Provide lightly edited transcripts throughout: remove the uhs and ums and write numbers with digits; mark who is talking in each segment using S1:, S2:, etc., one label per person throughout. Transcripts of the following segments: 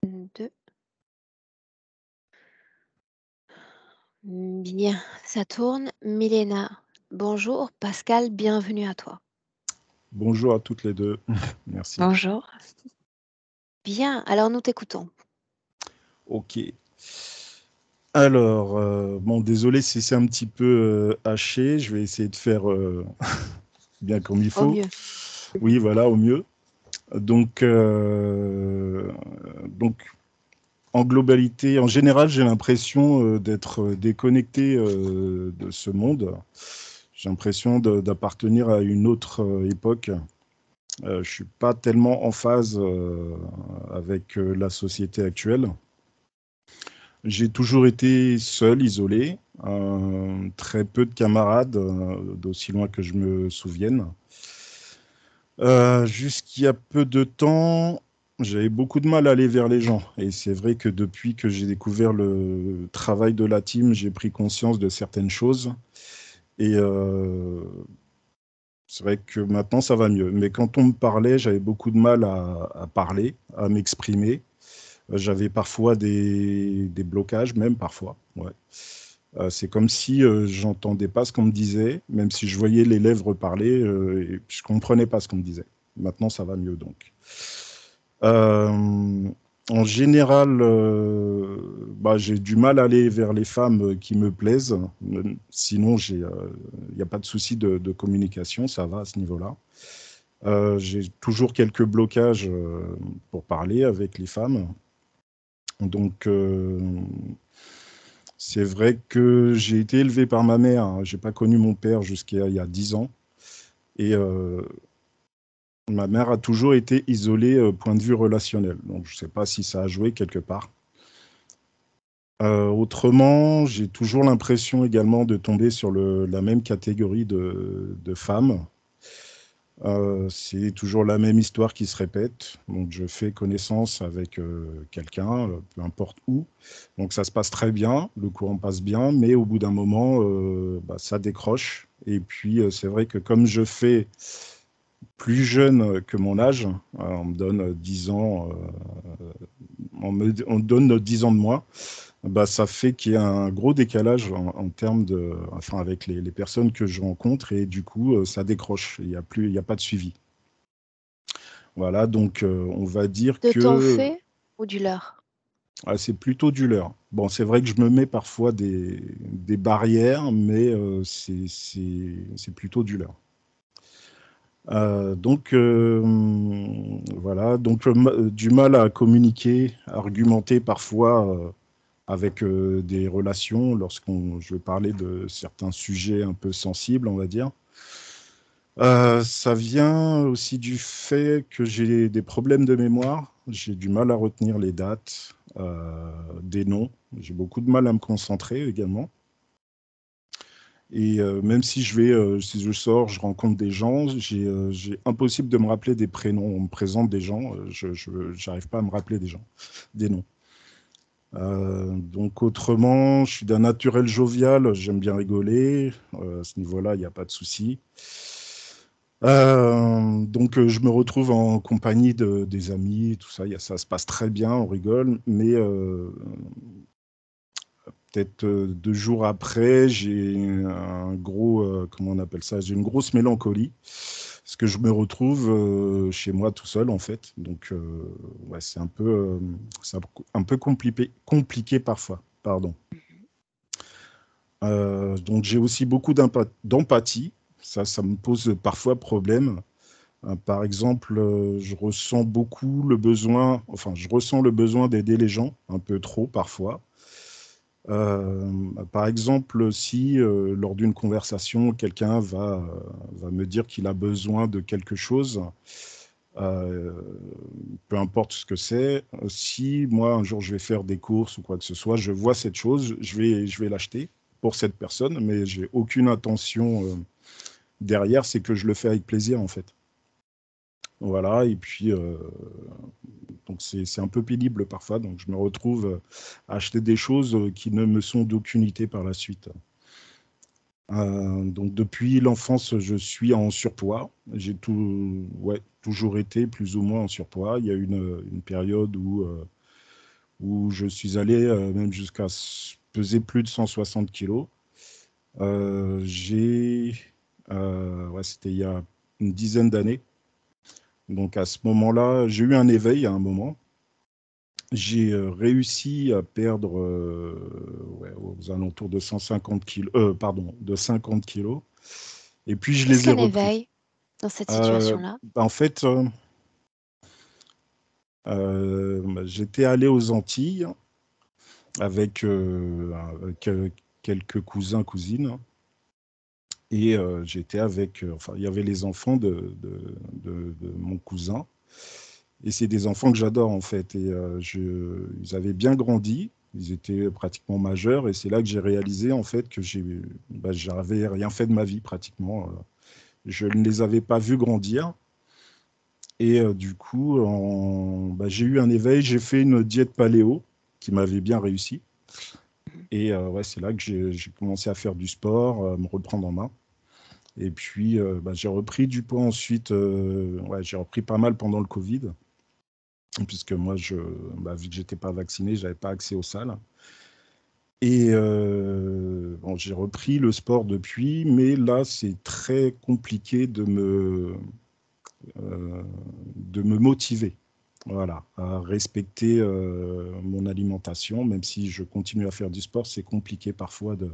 S1: 2. Bien, ça tourne. Milena, bonjour. Pascal, bienvenue à toi.
S2: Bonjour à toutes les deux. Merci.
S1: Bonjour. Bien, alors nous t'écoutons.
S2: Ok. Alors, bon, désolé si c'est un petit peu haché. Je vais essayer de faire bien comme il
S1: Au
S2: faut.
S1: mieux.
S2: Oui, voilà, au mieux. Donc, euh, donc, en globalité, en général, j'ai l'impression d'être déconnecté de ce monde. J'ai l'impression d'appartenir à une autre époque. Je suis pas tellement en phase avec la société actuelle. J'ai toujours été seul, isolé, très peu de camarades, d'aussi loin que je me souvienne. Jusqu'il y a peu de temps, j'avais beaucoup de mal à aller vers les gens. Et c'est vrai que depuis que j'ai découvert le travail de la team, j'ai pris conscience de certaines choses. Et c'est vrai que maintenant, ça va mieux. Mais quand on me parlait, j'avais beaucoup de mal à parler, à m'exprimer. J'avais parfois des blocages, même parfois. Ouais. C'est comme si j'entendais pas ce qu'on me disait, même si je voyais les lèvres parler, et je comprenais pas ce qu'on me disait. Maintenant, ça va mieux donc. Euh, En général, bah, j'ai du mal à aller vers les femmes qui me plaisent. Sinon, il n'y a pas de souci de communication, ça va à ce niveau-là. J'ai toujours quelques blocages pour parler avec les femmes. Donc, c'est vrai que j'ai été élevé par ma mère, hein. J'ai pas connu mon père jusqu'à il y a 10 ans. Et ma mère a toujours été isolée point de vue relationnel. Donc, je sais pas si ça a joué quelque part. Autrement, j'ai toujours l'impression également de tomber sur la même catégorie de femmes. C'est toujours la même histoire qui se répète. Donc, je fais connaissance avec quelqu'un, peu importe où. Donc, ça se passe très bien, le courant passe bien, mais au bout d'un moment, bah, ça décroche. Et puis, c'est vrai que comme je fais plus jeune que mon âge, on me donne 10 ans, on me donne 10 ans de moins, bah, ça fait qu'il y a un gros décalage en termes enfin, avec les personnes que je rencontre et du coup, ça décroche. Il y a pas de suivi. Voilà, donc on va dire
S1: De ton
S2: que
S1: fait ou du leur?
S2: c'est plutôt du leurre. Bon, c'est vrai que je me mets parfois des barrières, mais c'est plutôt du leurre. Donc voilà, donc du mal à communiquer, à argumenter parfois avec des relations lorsqu'on je vais parler de certains sujets un peu sensibles, on va dire. Ça vient aussi du fait que j'ai des problèmes de mémoire. J'ai du mal à retenir les dates, des noms. J'ai beaucoup de mal à me concentrer également. Et même si je sors, je rencontre des gens, j'ai impossible de me rappeler des prénoms. On me présente des gens, j'arrive pas à me rappeler des gens, des noms. Donc autrement, je suis d'un naturel jovial, j'aime bien rigoler. À ce niveau-là, il n'y a pas de souci. Donc je me retrouve en compagnie des amis, tout ça, ça se passe très bien, on rigole, mais peut-être 2 jours après, j'ai un gros, comment on appelle ça, j'ai une grosse mélancolie, parce que je me retrouve chez moi tout seul en fait, donc ouais, c'est un peu compliqué parfois, pardon. Donc j'ai aussi beaucoup d'empathie, ça me pose parfois problème. Par exemple, je ressens le besoin d'aider les gens, un peu trop parfois. Par exemple, si lors d'une conversation, quelqu'un va me dire qu'il a besoin de quelque chose, euh, peu importe ce que c'est, si moi un jour je vais faire des courses ou quoi que ce soit, je vois cette chose, je vais l'acheter pour cette personne, mais j'ai aucune intention derrière, c'est que je le fais avec plaisir en fait. Voilà, et puis donc c'est un peu pénible parfois, donc je me retrouve à acheter des choses qui ne me sont d'aucune utilité par la suite. Donc depuis l'enfance, je suis en surpoids. Ouais, toujours été plus ou moins en surpoids. Il y a une période où où je suis allé même jusqu'à peser plus de 160 kilos. J'ai, ouais, c'était il y a une dizaine d'années. Donc à ce moment-là, j'ai eu un éveil à un moment. J'ai réussi à perdre ouais, aux alentours de 150 kilos, pardon, de 50 kilos. Et puis je
S1: Qu'est-ce
S2: les ai
S1: qu'un
S2: repris.
S1: éveil dans cette situation-là?
S2: Bah, en fait, j'étais allé aux Antilles avec quelques cousins, cousines. Et j'étais avec, enfin, il y avait les enfants de mon cousin. Et c'est des enfants que j'adore en fait. Et ils avaient bien grandi, ils étaient pratiquement majeurs. Et c'est là que j'ai réalisé en fait que j'avais rien fait de ma vie pratiquement. Je ne les avais pas vus grandir. Et du coup, j'ai eu un éveil. J'ai fait une diète paléo qui m'avait bien réussi. Et ouais, c'est là que j'ai commencé à faire du sport, me reprendre en main. Et puis, j'ai repris du poids ensuite. Ouais, j'ai repris pas mal pendant le Covid, puisque moi, vu que j'étais pas vacciné, j'avais pas accès aux salles. Et bon, j'ai repris le sport depuis, mais là, c'est très compliqué de me motiver. Voilà, à respecter mon alimentation, même si je continue à faire du sport, c'est compliqué parfois de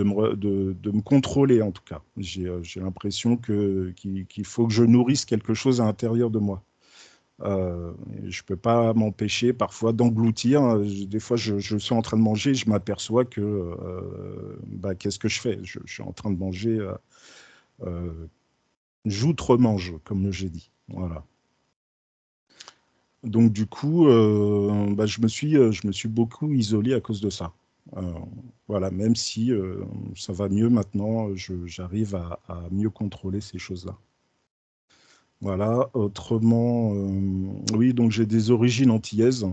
S2: me contrôler en tout cas. J'ai l'impression qu'il faut que je nourrisse quelque chose à l'intérieur de moi. Je ne peux pas m'empêcher parfois d'engloutir. Des fois, je suis en train de manger, je m'aperçois que qu'est-ce que je fais? Je suis en train de manger, j'outre-mange, comme j'ai dit. Voilà. Donc du coup, je me suis beaucoup isolé à cause de ça. Euh, voilà, même si ça va mieux maintenant, j'arrive à mieux contrôler ces choses-là. Voilà, autrement, oui, donc j'ai des origines antillaises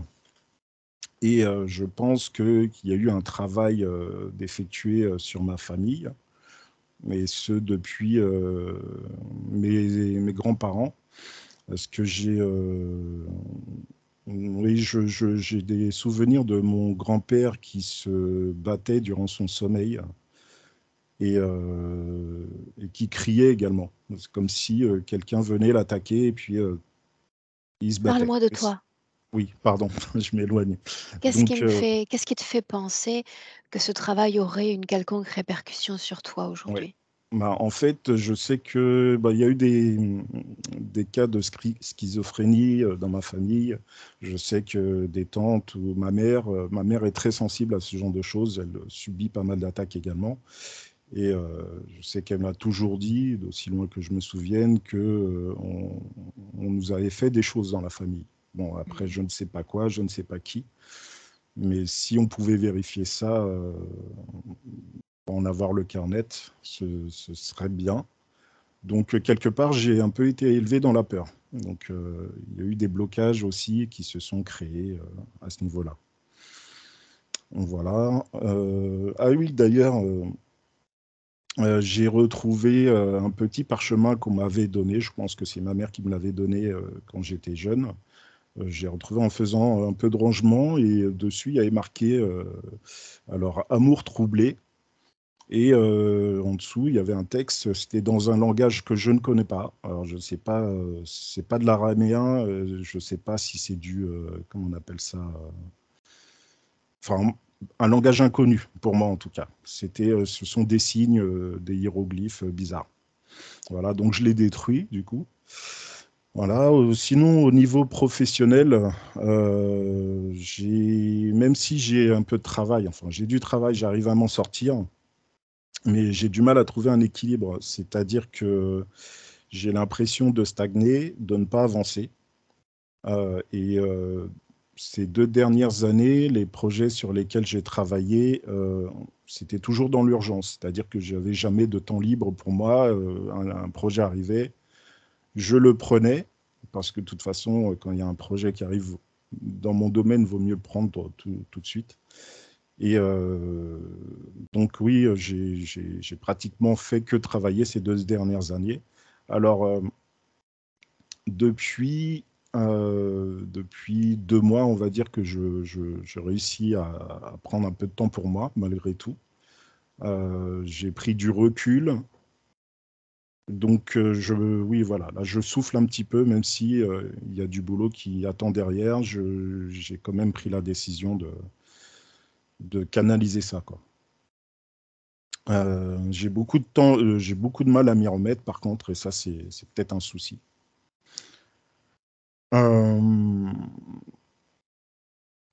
S2: et je pense qu'il y a eu un travail d'effectuer sur ma famille, et ce depuis mes grands-parents, parce que oui, j'ai des souvenirs de mon grand-père qui se battait durant son sommeil et, euh, et qui criait également. C'est comme si quelqu'un venait l'attaquer et puis il se battait.
S1: Parle-moi de toi.
S2: Oui, pardon, je m'éloigne. Donc,
S1: Qu'est-ce qui te fait penser que ce travail aurait une quelconque répercussion sur toi
S2: ouais.
S1: aujourd'hui?
S2: En fait, je sais que il y a eu des cas de schizophrénie dans ma famille. Je sais que des tantes ou ma mère est très sensible à ce genre de choses. Elle subit pas mal d'attaques également. Et je sais qu'elle m'a toujours dit, d'aussi loin que je me souvienne, que on nous avait fait des choses dans la famille. Bon, après,
S1: Mhm.
S2: je ne sais pas quoi, je ne sais pas qui, mais si on pouvait vérifier ça, en avoir le cœur net, ce serait bien. Donc, quelque part, j'ai un peu été élevé dans la peur. Donc, il y a eu des blocages aussi qui se sont créés à ce niveau-là. Voilà. Ah oui, d'ailleurs, j'ai retrouvé un petit parchemin qu'on m'avait donné. Je pense que c'est ma mère qui me l'avait donné quand j'étais jeune. J'ai retrouvé en faisant un peu de rangement et dessus, il y avait marqué alors amour troublé. Et en dessous, il y avait un texte. C'était dans un langage que je ne connais pas. Alors, je ne sais pas, c'est pas de l'araméen. Je ne sais pas si c'est comment on appelle ça, enfin, un langage inconnu pour moi en tout cas. Ce sont des signes, des hiéroglyphes bizarres. Voilà, donc je l'ai détruit du coup. Voilà, sinon au niveau professionnel, même si j'ai un peu de travail, enfin j'ai du travail, j'arrive à m'en sortir, mais j'ai du mal à trouver un équilibre. C'est-à-dire que j'ai l'impression de stagner, de ne pas avancer. Et ces 2 dernières années, les projets sur lesquels j'ai travaillé, c'était toujours dans l'urgence. C'est-à-dire que je n'avais jamais de temps libre pour moi. Un projet arrivait, je le prenais, parce que de toute façon, quand il y a un projet qui arrive dans mon domaine, il vaut mieux le prendre tout de suite. Et donc oui, j'ai pratiquement fait que travailler ces 2 dernières années. Alors, depuis, Depuis 2 mois, on va dire que je réussis à prendre un peu de temps pour moi, malgré tout. J'ai pris du recul, donc oui, voilà, là, je souffle un petit peu, même si il y a du boulot qui attend derrière. J'ai quand même pris la décision de canaliser ça, quoi. J'ai beaucoup de temps, j'ai beaucoup de mal à m'y remettre, par contre, et ça, c'est peut-être un souci. Euh,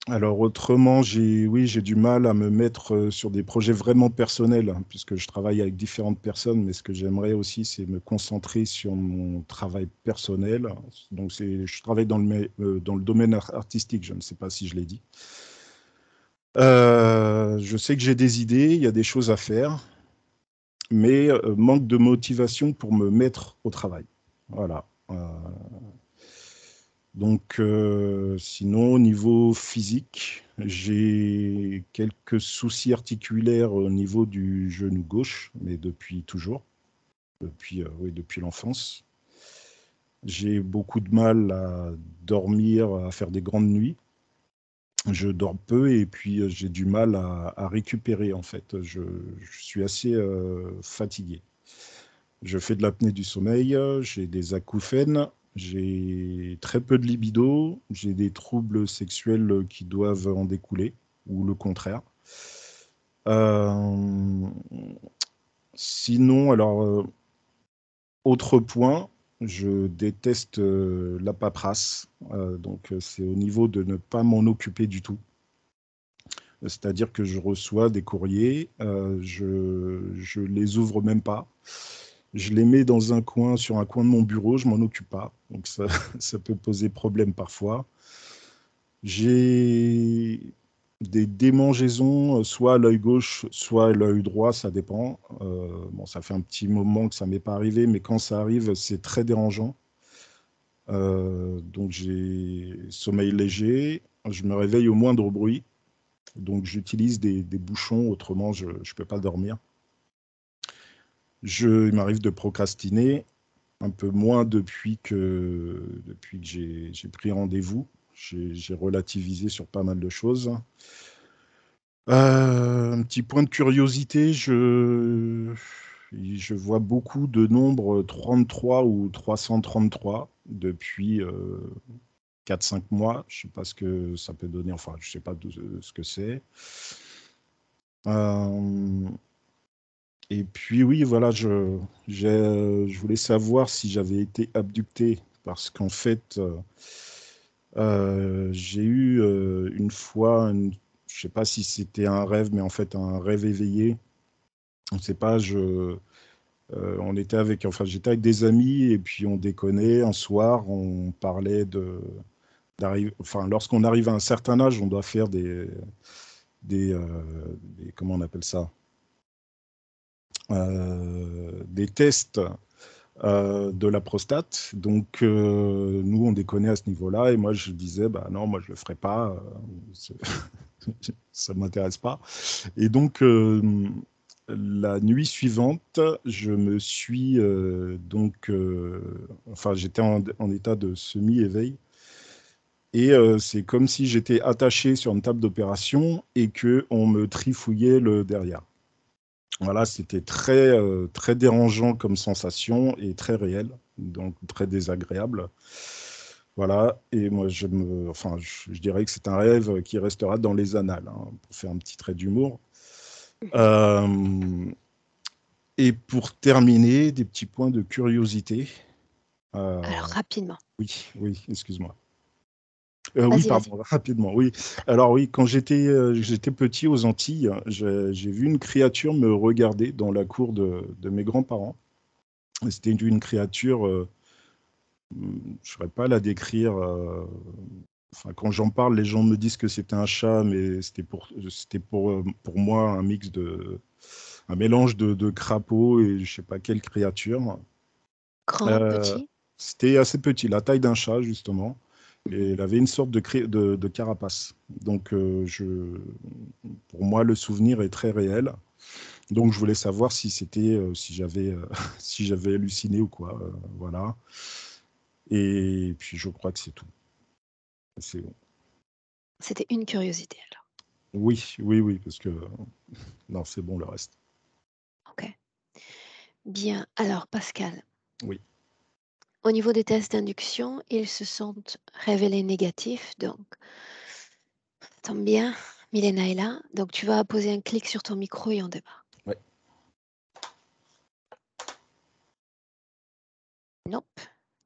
S2: Alors autrement, j'ai du mal à me mettre sur des projets vraiment personnels, hein, puisque je travaille avec différentes personnes, mais ce que j'aimerais aussi, c'est me concentrer sur mon travail personnel. Donc je travaille dans le domaine artistique, je ne sais pas si je l'ai dit. Je sais que j'ai des idées, il y a des choses à faire, mais manque de motivation pour me mettre au travail. Voilà. Donc, sinon, au niveau physique, j'ai quelques soucis articulaires au niveau du genou gauche, mais depuis toujours, oui, depuis l'enfance. J'ai beaucoup de mal à dormir, à faire des grandes nuits. Je dors peu et puis j'ai du mal à récupérer en fait. Je suis assez fatigué. Je fais de l'apnée du sommeil, j'ai des acouphènes, j'ai très peu de libido, j'ai des troubles sexuels qui doivent en découler, ou le contraire. Euh, Sinon, alors, autre point, je déteste la paperasse. Donc, c'est au niveau de ne pas m'en occuper du tout. C'est-à-dire que je reçois des courriers, je les ouvre même pas. Je les mets dans un coin, sur un coin de mon bureau, je m'en occupe pas. Donc ça, ça peut poser problème parfois. J'ai des démangeaisons, soit à l'œil gauche, soit à l'œil droit, ça dépend. Bon, ça fait un petit moment que ça m'est pas arrivé, mais quand ça arrive, c'est très dérangeant. Donc j'ai sommeil léger, je me réveille au moindre bruit. Donc j'utilise des bouchons, autrement je ne peux pas dormir. Il m'arrive de procrastiner, un peu moins depuis que j'ai pris rendez-vous. J'ai relativisé sur pas mal de choses. Un petit point de curiosité, je vois beaucoup de nombres 33 ou 333 depuis 4-5 mois. Je ne sais pas ce que ça peut donner, enfin, je ne sais pas ce que c'est. Euh, et puis oui, voilà, je voulais savoir si j'avais été abducté parce qu'en fait, j'ai eu une fois, je ne sais pas si c'était un rêve, mais en fait un rêve éveillé. On ne sait pas, on était enfin j'étais avec des amis et puis on déconnait. Un soir, on parlait enfin lorsqu'on arrive à un certain âge, on doit faire des, euh, comment on appelle ça? Des tests de la prostate. Donc, nous, on déconnait à ce niveau-là. Et moi, je disais, bah non, moi, je le ferai pas. Ça ne m'intéresse pas. Et donc, la nuit suivante, je me suis enfin, j'étais en état de semi-éveil. Et c'est comme si j'étais attaché sur une table d'opération et que on me trifouillait le derrière. Voilà, c'était très dérangeant comme sensation et très réel, donc très désagréable. Voilà, et moi, enfin, je dirais que c'est un rêve qui restera dans les annales, hein, pour faire un petit trait d'humour.
S1: Mhm.
S2: Euh, et pour terminer, des petits points de curiosité.
S1: Alors
S2: Euh,
S1: rapidement.
S2: oui, excuse-moi. Oui,
S1: Vas-y, vas-y.
S2: pardon, rapidement, oui. Alors oui, quand j'étais petit aux Antilles, j'ai vu une créature me regarder dans la cour de mes grands-parents. C'était une créature, je ne saurais pas la décrire. Enfin, quand j'en parle, les gens me disent que c'était un chat, mais pour moi un mélange de crapaud et je ne sais pas quelle créature.
S1: Grand,
S2: Euh,
S1: petit.
S2: C'était assez petit, la taille d'un chat, justement.
S1: Mhm.
S2: Et il avait une sorte de carapace. Donc, pour moi, le souvenir est très réel. Donc, je voulais savoir si j'avais si j'avais halluciné ou quoi. Voilà. Et puis je crois que c'est tout. C'est bon.
S1: C'était une curiosité alors.
S2: Oui, oui, oui, parce que non, c'est bon le reste.
S1: OK. Bien. Alors Pascal,
S2: Oui,
S1: au niveau des tests d'induction, ils se sont révélés négatifs, donc tombe bien, Milena est là. Donc tu vas poser un clic sur ton micro et on démarre.
S2: ouais.
S1: Nope.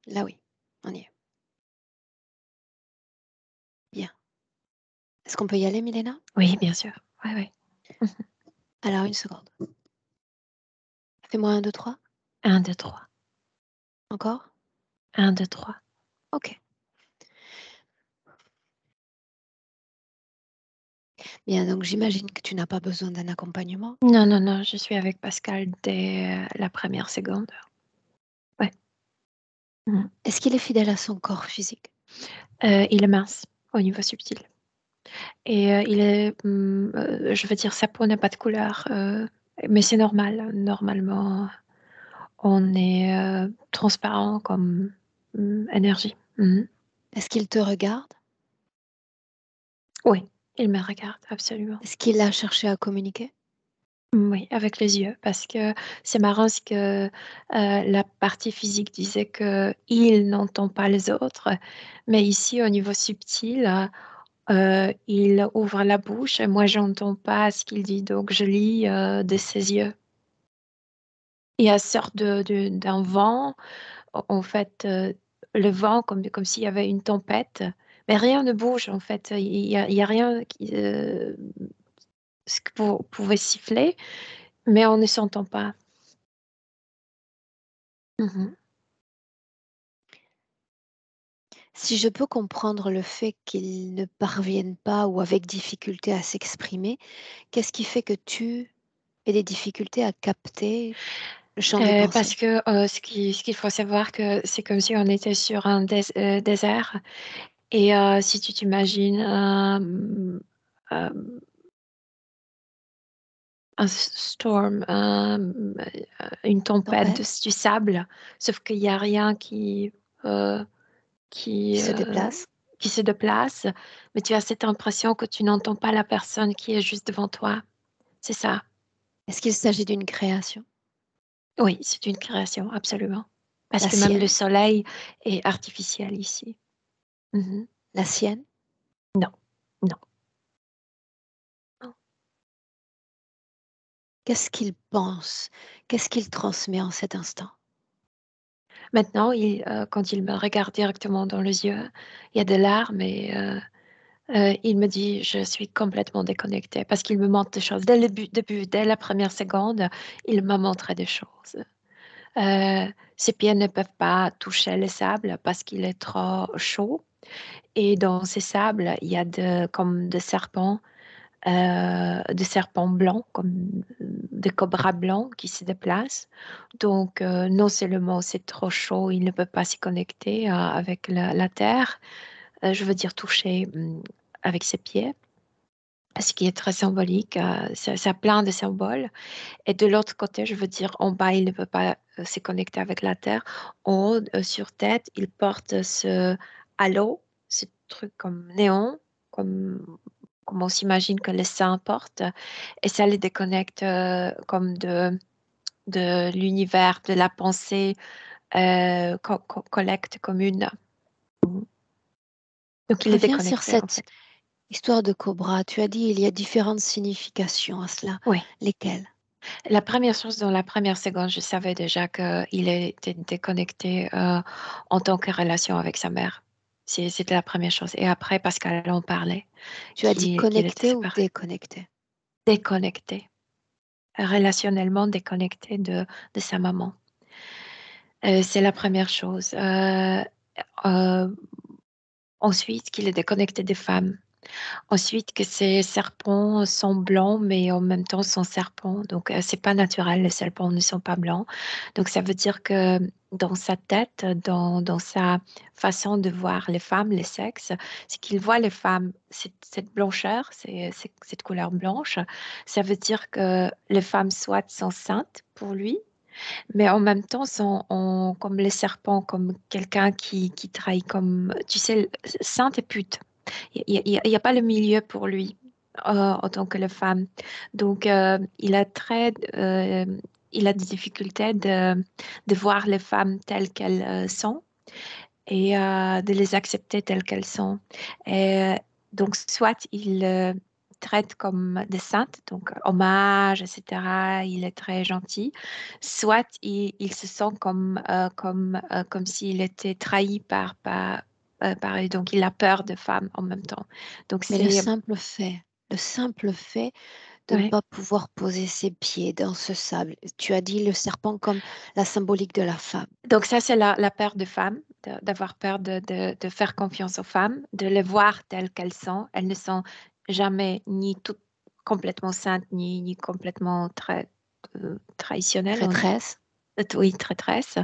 S1: Là oui, on y est. Bien. Est-ce qu'on peut y aller, Milena?
S3: Oui, bien sûr. Ouais, ouais.
S1: Alors une seconde. Fais-moi 1, 2, 3.
S3: 1, 2, 3.
S1: Encore?
S3: 1, 2, 3.
S1: OK. Bien, donc j'imagine que tu n'as pas besoin d'un accompagnement.
S3: Non, non, non, je suis avec Pascal dès la première seconde. Ouais.
S1: Est-ce qu'il est fidèle à son corps physique?
S3: Il est mince au niveau subtil. Et il est, je veux dire, sa peau n'a pas de couleur, mais c'est normal. Normalement, on est transparent comme énergie.
S1: Est-ce qu'il te regarde?
S3: Oui, il me regarde, absolument.
S1: Est-ce qu'il a cherché à communiquer?
S3: Oui, avec les yeux, parce que c'est marrant, parce que la partie physique disait que il n'entend pas les autres, mais ici, au niveau subtil, il ouvre la bouche et moi, j'entends pas ce qu'il dit, donc je lis de ses yeux. Il y a une sorte d'un vent, en fait, le vent, comme s'il y avait une tempête, mais rien ne bouge, en fait. Il y a rien ce que pouvait siffler, mais on ne s'entend pas. Mhm.
S1: Si je peux comprendre le fait qu'il ne parvienne pas ou avec difficulté à s'exprimer, qu'est-ce qui fait que tu aies des difficultés à capter le champ des
S3: Parce
S1: pensées?
S3: que ce qu'il faut savoir, que c'est comme si on était sur un désert. Et si tu t'imagines euh, un storm, une tempête
S1: Tempête
S3: du sable, sauf qu'il n'y a rien euh,
S1: qui
S3: qui,
S1: se
S3: euh,
S1: déplace.
S3: qui se déplace, mais tu as cette impression que tu n'entends pas la personne qui est juste devant toi. C'est ça.
S1: Est-ce qu'il s'agit d'une création?
S3: Oui, c'est une création, absolument. Parce
S1: La
S3: que même le
S1: sienne?
S3: soleil est artificiel ici. Mhm.
S1: La sienne?
S3: Non, non.
S1: Qu'est-ce qu'il pense? Qu'est-ce qu'il transmet en cet instant?
S3: Maintenant, quand il me regarde directement dans les yeux, il y a des larmes et il me dit, je suis complètement déconnectée parce qu'il me montre des choses. Dès la première seconde, il m'a montré des choses. Ses pieds ne peuvent pas toucher le sable parce qu'il est trop chaud. Et dans ces sables, il y a comme des serpents blancs, comme des cobras blancs qui se déplacent. Donc, non seulement c'est trop chaud, il ne peut pas s'y connecter avec la terre, je veux dire toucher avec ses pieds, ce qui est très symbolique. Ça a plein de symboles. Et de l'autre côté, je veux dire, en bas, il ne peut pas se connecter avec la terre. En haut, sur tête, il porte ce halo, ce truc comme néon, comme, comme on s'imagine que les saints portent. Et ça les déconnecte comme de l'univers, de la pensée collecte commune. Donc il est
S1: Reviens sur
S3: déconnecté en
S1: cette
S3: fait.
S1: histoire de cobra. Tu as dit il y a différentes significations à cela.
S3: Oui.
S1: Lesquelles?
S3: La première chose, dans la première seconde, je savais déjà qu'il était déconnecté en tant que relation avec sa mère. C'était la première chose. Et après, Pascal en parlait,
S1: Tu as dit
S3: qu'il était
S1: connecté ou
S3: séparé.
S1: déconnecté?
S3: Déconnecté. Relationnellement déconnecté de sa maman. C'est la première chose. Euh, Ensuite, qu'il est déconnecté des femmes. Ensuite, que ces serpents sont blancs, mais en même temps sont serpents. Donc, c'est pas naturel, les serpents ne sont pas blancs. Donc, ça veut dire que dans sa tête, dans sa façon de voir les femmes, les sexes, c'est qu'il voit les femmes, cette blancheur, cette couleur blanche. Ça veut dire que les femmes soit sont saintes pour lui, Mais en même temps, comme les serpents, comme quelqu'un qui trahit, comme, tu sais, sainte et pute. Il y a pas le milieu pour lui en tant que la femme. Donc, il a des difficultés de voir les femmes telles qu'elles sont et de les accepter telles qu'elles sont. Et, donc, soit il traite comme des saintes, donc hommage, etc. Il est très gentil. Soit il se sent comme s'il était trahi par eux. Donc, il a peur de femmes en même temps. Donc,
S1: Mais
S3: c'est...
S1: le simple fait de ne
S3: Ouais.
S1: pas pouvoir poser ses pieds dans ce sable. Tu as dit le serpent comme la symbolique de la femme.
S3: Donc ça, c'est la peur de femmes, d'avoir peur de faire confiance aux femmes, de les voir telles qu'elles sont. Elles ne sont jamais ni toutes complètement saintes, ni complètement traditionnelles.
S1: Traîtresse.
S3: Oui, traîtresses.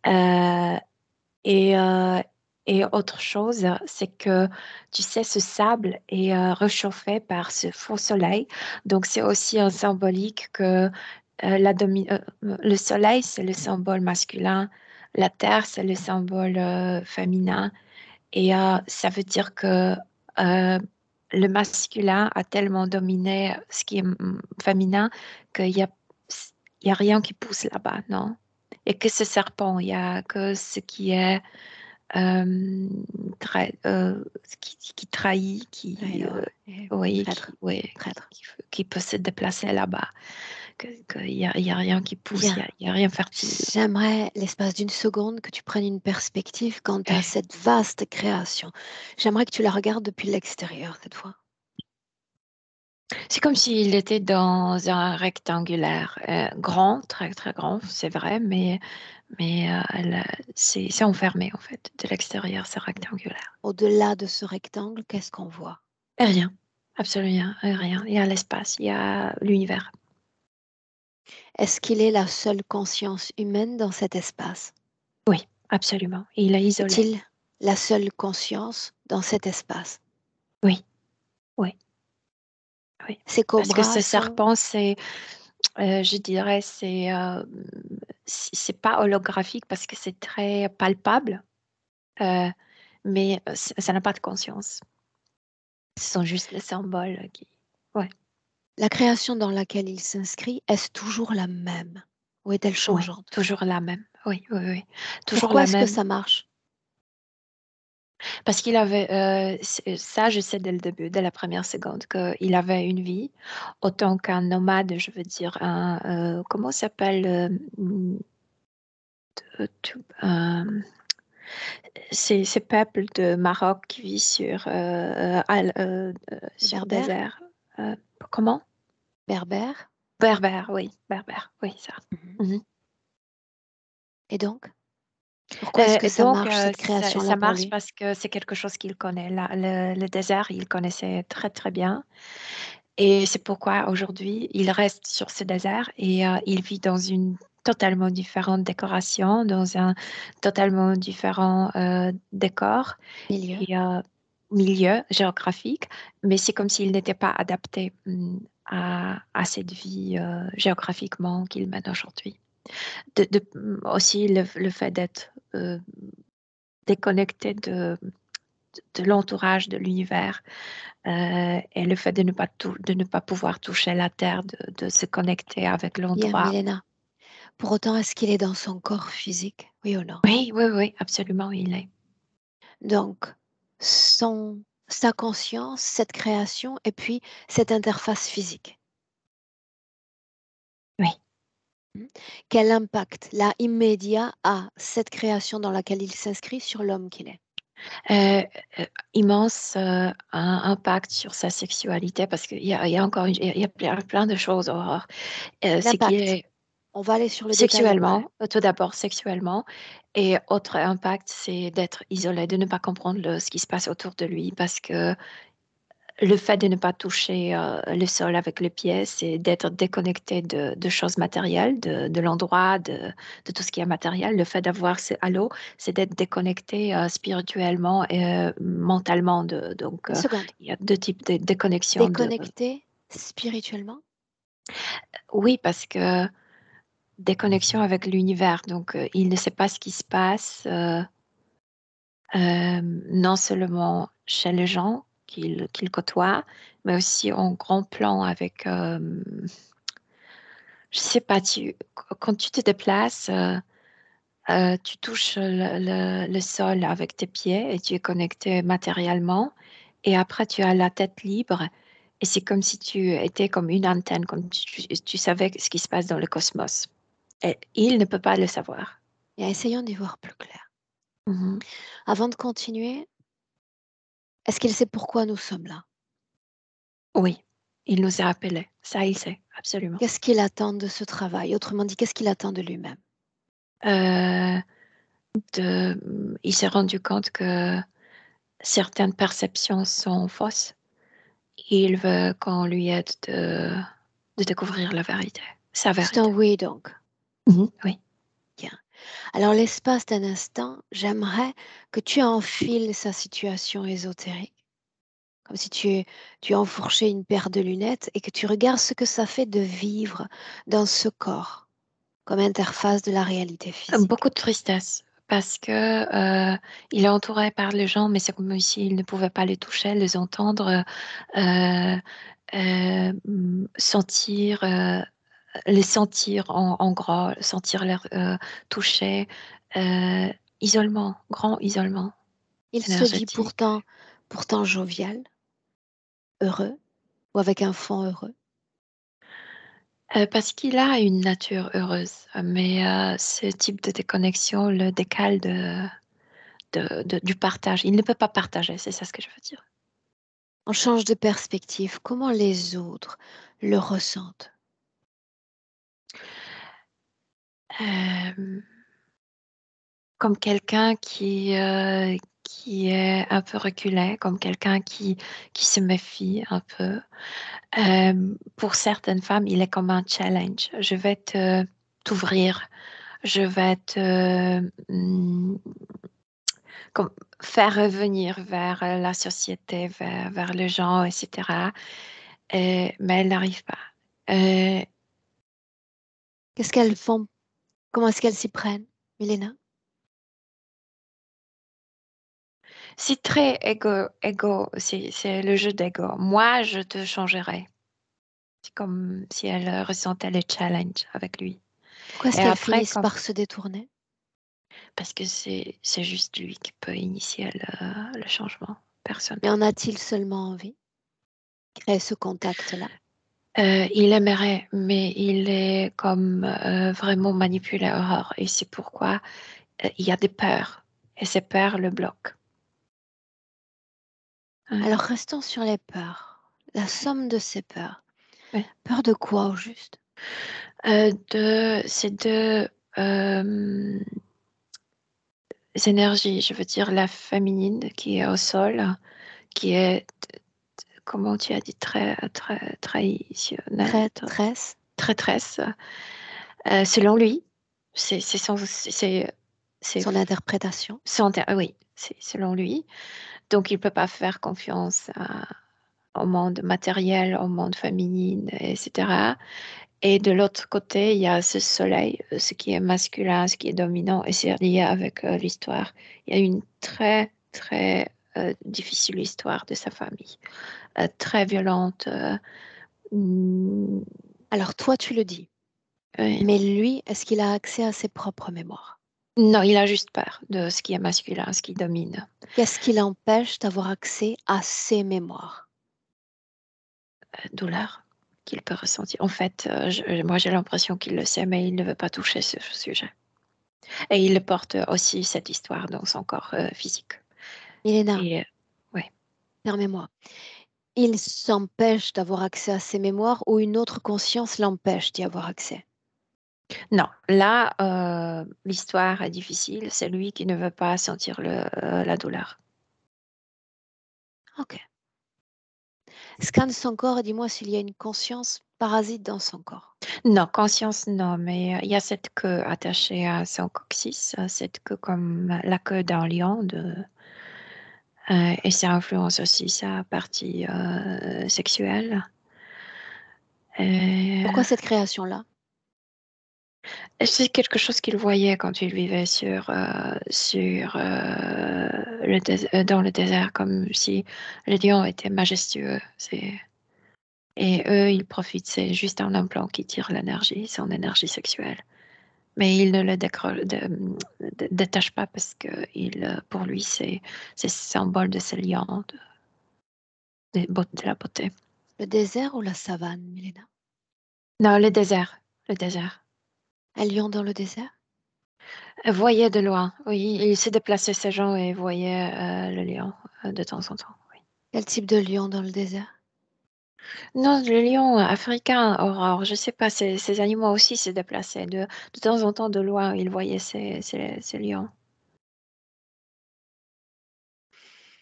S3: Euh, et, euh, et autre chose, c'est que, tu sais, ce sable est réchauffé par ce faux soleil. Donc, c'est aussi un symbolique que le soleil, c'est le symbole masculin, la terre, c'est le symbole féminin. Et ça veut dire que le masculin a tellement dominé ce qui est féminin qu'il y a rien qui pousse là-bas, non? Et que ce serpent, il y a que ce qui est qui trahit,
S1: Trahidor et
S3: oui,
S1: traître.
S3: ouais,
S1: Traître.
S3: qui peut se déplacer là-bas. Il y a rien qui pousse,
S1: Bien.
S3: il y a rien fertile.
S1: J'aimerais, l'espace d'une seconde, que tu prennes une perspective quant à
S3: Ouais.
S1: cette vaste création. J'aimerais que tu la regardes depuis l'extérieur cette fois.
S3: C'est comme s'il était dans un rectangulaire grand, très très grand, c'est vrai, mais c'est enfermé en fait. De l'extérieur, c'est rectangulaire.
S1: Au-delà de ce rectangle, qu'est-ce qu'on voit?
S3: Et rien, absolument rien. Il y a l'espace, il y a l'univers.
S1: Est-ce qu'il est la seule conscience humaine dans cet espace?
S3: Oui, absolument. Il est isolé.
S1: Est-il la seule conscience dans cet espace?
S3: Oui, oui, oui.
S1: Ces
S3: Parce que
S1: cobras
S3: ce
S1: sont...
S3: serpent, je dirais, c'est pas holographique parce que c'est très palpable, euh, mais ça n'a pas de conscience. Ce sont juste les symboles qui. Ouais,
S1: La création dans laquelle il s'inscrit, est-ce toujours la même? Ou est-elle
S3: ouais,
S1: changeante?
S3: toujours la même. Oui, oui, oui. Toujours
S1: Pourquoi
S3: la
S1: est-ce que
S3: même.
S1: ça marche?
S3: Parce qu'il avait, ça, je sais dès le début, dès la première seconde, qu'il avait une vie, autant qu'un nomade, je veux dire, comment s'appelle ces peuples de Maroc qui vivent sur
S1: Berbère?
S3: désert. Euh, comment?
S1: Berbère?
S3: Berbère, oui, berbère, oui, ça.
S1: Mhm.
S3: Mhm.
S1: Et donc, pourquoi est-ce que ça
S3: Donc,
S1: marche, cette
S3: ça
S1: création-là pour
S3: marche
S1: lui?
S3: parce que c'est quelque chose qu'il connaît. Le désert, il connaissait très, très bien. Et c'est pourquoi aujourd'hui, il reste sur ce désert et il vit dans une totalement différente décoration, dans un totalement différent décor
S1: Milieu.
S3: et milieu géographique, mais c'est comme s'il n'était pas adapté à cette vie géographiquement qu'il mène aujourd'hui. Aussi le fait d'être déconnecté de l'entourage, de l'univers, et le fait de ne pas pouvoir toucher la terre, de se connecter avec
S1: Bien,
S3: l'endroit.
S1: Milena. Pour autant, est-ce qu'il est dans son corps physique? Oui ou non?
S3: Oui, oui, oui, absolument, il est.
S1: Donc, sa conscience, cette création, et puis cette interface physique.
S3: Oui.
S1: Hmm. Quel impact, là, immédiat, a cette création dans laquelle il s'inscrit sur l'homme qu'il est?
S3: Euh, Immense impact sur sa sexualité parce il y a encore il y a plein de choses, Aurore. Ce qui
S1: L'impact.
S3: est
S1: On va aller sur le détail après.
S3: sexuellement, tout d'abord sexuellement, et autre impact, c'est d'être isolé, de ne pas comprendre ce qui se passe autour de lui parce que le fait de ne pas toucher le sol avec les pieds, c'est d'être déconnecté de choses matérielles, de l'endroit, de tout ce qui est matériel. Le fait d'avoir ce halo, c'est d'être déconnecté spirituellement et mentalement. Donc,
S1: Une seconde.
S3: il y a deux types de déconnexion.
S1: Déconnecté spirituellement?
S3: Oui, parce que déconnexion avec l'univers. Donc, il ne sait pas ce qui se passe, non seulement chez les gens qu'il côtoie, mais aussi en grand plan avec, je sais pas, quand tu te déplaces, tu touches le sol avec tes pieds et tu es connecté matériellement. Et après, tu as la tête libre. Et c'est comme si tu étais comme une antenne, comme tu savais ce qui se passe dans le cosmos. Et il ne peut pas le savoir.
S1: Et essayons d'y voir plus clair.
S3: Mhm.
S1: Avant de continuer, est-ce qu'il sait pourquoi nous sommes là?
S3: Oui, il nous a appelés. Ça, il sait, absolument.
S1: Qu'est-ce qu'il attend de ce travail? Autrement dit, qu'est-ce qu'il attend de lui-même?
S3: Euh, il s'est rendu compte que certaines perceptions sont fausses. Il veut qu'on lui aide de découvrir la vérité, sa
S1: C'est un
S3: vérité.
S1: oui donc.
S3: Oui.
S1: Bien. Alors, l'espace d'un instant, j'aimerais que tu enfiles sa situation ésotérique, comme si tu enfourchais une paire de lunettes et que tu regardes ce que ça fait de vivre dans ce corps comme interface de la réalité physique.
S3: Beaucoup de tristesse parce que il est entouré par les gens, mais c'est comme s'il ne pouvait pas les toucher, les entendre, euh, sentir, les sentir en gras, sentir leur toucher. euh, Isolement, grand isolement
S1: Il se dit
S3: énergétique.
S1: pourtant jovial, heureux ou avec un fond heureux.
S3: Parce qu'il a une nature heureuse, mais ce type de déconnexion le décale du partage. Il ne peut pas partager, c'est ça ce que je veux dire.
S1: On change de perspective. Comment les autres le ressentent?
S3: Euh, Comme quelqu'un qui est un peu reculé, comme quelqu'un qui se méfie un peu. Pour certaines femmes, il est comme un challenge. Je vais t'ouvrir, je vais comme faire revenir vers la société, vers les gens, etc. Mais elle n'arrive pas. Euh,
S1: Qu'est-ce qu'elles font? Comment est-ce qu'elles s'y prennent, Milena?
S3: c'est très c'est le jeu d'ego. Moi, je te changerai. C'est comme si elle ressentait les challenges avec lui.
S1: Pourquoi est-ce
S3: Et
S1: qu'elles
S3: après,
S1: finissent par se détourner?
S3: parce que c'est juste lui qui peut initier le changement, personne
S1: Mais en
S3: d'autre.
S1: a-t-il seulement envie? Créer ce contact-là.
S3: Il aimerait, mais il est comme vraiment manipulateur et c'est pourquoi il y a des peurs et ces peurs le bloquent. Ouais,
S1: Alors restons sur les peurs. La somme de ces peurs.
S3: ouais.
S1: Peur de quoi au juste?
S3: C'est deux énergies, je veux dire la féminine qui est au sol, qui est, comment tu as dit, très traditionnelle,
S1: Traîtresse,
S3: traîtresse. Selon lui, c'est son, c'est
S1: son interprétation.
S3: oui, c'est selon lui. Donc, il peut pas faire confiance au monde matériel, au monde féminin, etc. Et de l'autre côté, il y a ce soleil, ce qui est masculin, ce qui est dominant, et c'est lié avec l'histoire. Il y a une très difficile histoire de sa famille, très violente. Mm,
S1: Alors toi, tu le dis.
S3: oui.
S1: Mais lui, est-ce qu'il a accès à ses propres mémoires?
S3: Non, il a juste peur de ce qui est masculin, ce qui domine.
S1: Qu'est-ce qui l'empêche d'avoir accès à ses mémoires?
S3: Douleur qu'il peut ressentir. En fait, moi j'ai l'impression qu'il le sait, mais il ne veut pas toucher ce sujet. Et il porte aussi cette histoire dans son corps physique.
S1: Milena,
S3: Et ouais.
S1: permets-moi. Il s'empêche d'avoir accès à ses mémoires ou une autre conscience l'empêche d'y avoir accès?
S3: Non, là, l'histoire est difficile. C'est lui qui ne veut pas sentir la douleur.
S1: Ok. Scanne son corps et dis-moi s'il y a une conscience parasite dans son corps.
S3: Non, conscience, non, mais il y a cette queue attachée à son coccyx, cette queue comme la queue d'un lion, et ça influence aussi sa partie sexuelle.
S1: Pourquoi
S3: Euh,
S1: cette création-là?
S3: C'est quelque chose qu'il voyait quand il vivait dans le désert, comme si le lion était majestueux. Et eux, ils profitent, c'est juste un implant qui tire l'énergie, son énergie sexuelle. Mais il ne le détache pas parce que pour lui, c'est symbole de ses lions, de la beauté.
S1: Le désert ou la savane, Milena?
S3: Non, le désert, le désert.
S1: Un lion dans le désert?
S3: Elle voyait de loin, oui. Il se déplaçait ces gens et voyait le lion de temps en temps. Oui.
S1: Quel type de lion dans le désert?
S3: Non, le lion africain, Aurore, je sais pas, ces animaux aussi se déplaçaient. De temps en temps, de loin, il voyait ces lions.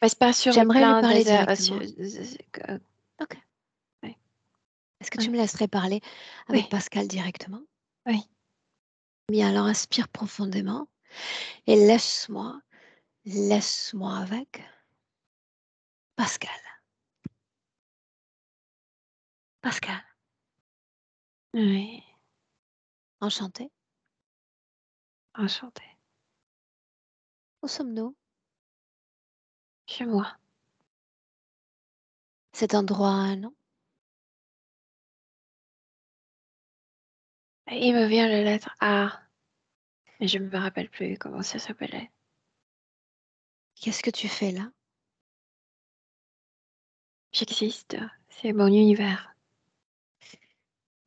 S3: Mais c'est pas sur le
S1: J'aimerais lui
S3: plein
S1: parler
S3: désert.
S1: directement. Ok.
S3: Oui,
S1: Est-ce que tu
S3: oui,
S1: me laisserais parler avec
S3: oui,
S1: Pascal directement?
S3: oui.
S1: Bien, alors inspire profondément et laisse-moi avec Pascal. Pascal,
S3: Oui,
S1: enchanté.
S3: enchanté.
S1: Où sommes-nous?
S3: Chez moi.
S1: Cet endroit a un nom?
S3: Il me vient la lettre A, mais je ne me rappelle plus comment ça s'appelait.
S1: Qu'est-ce que tu fais là?
S3: J'existe, c'est mon univers.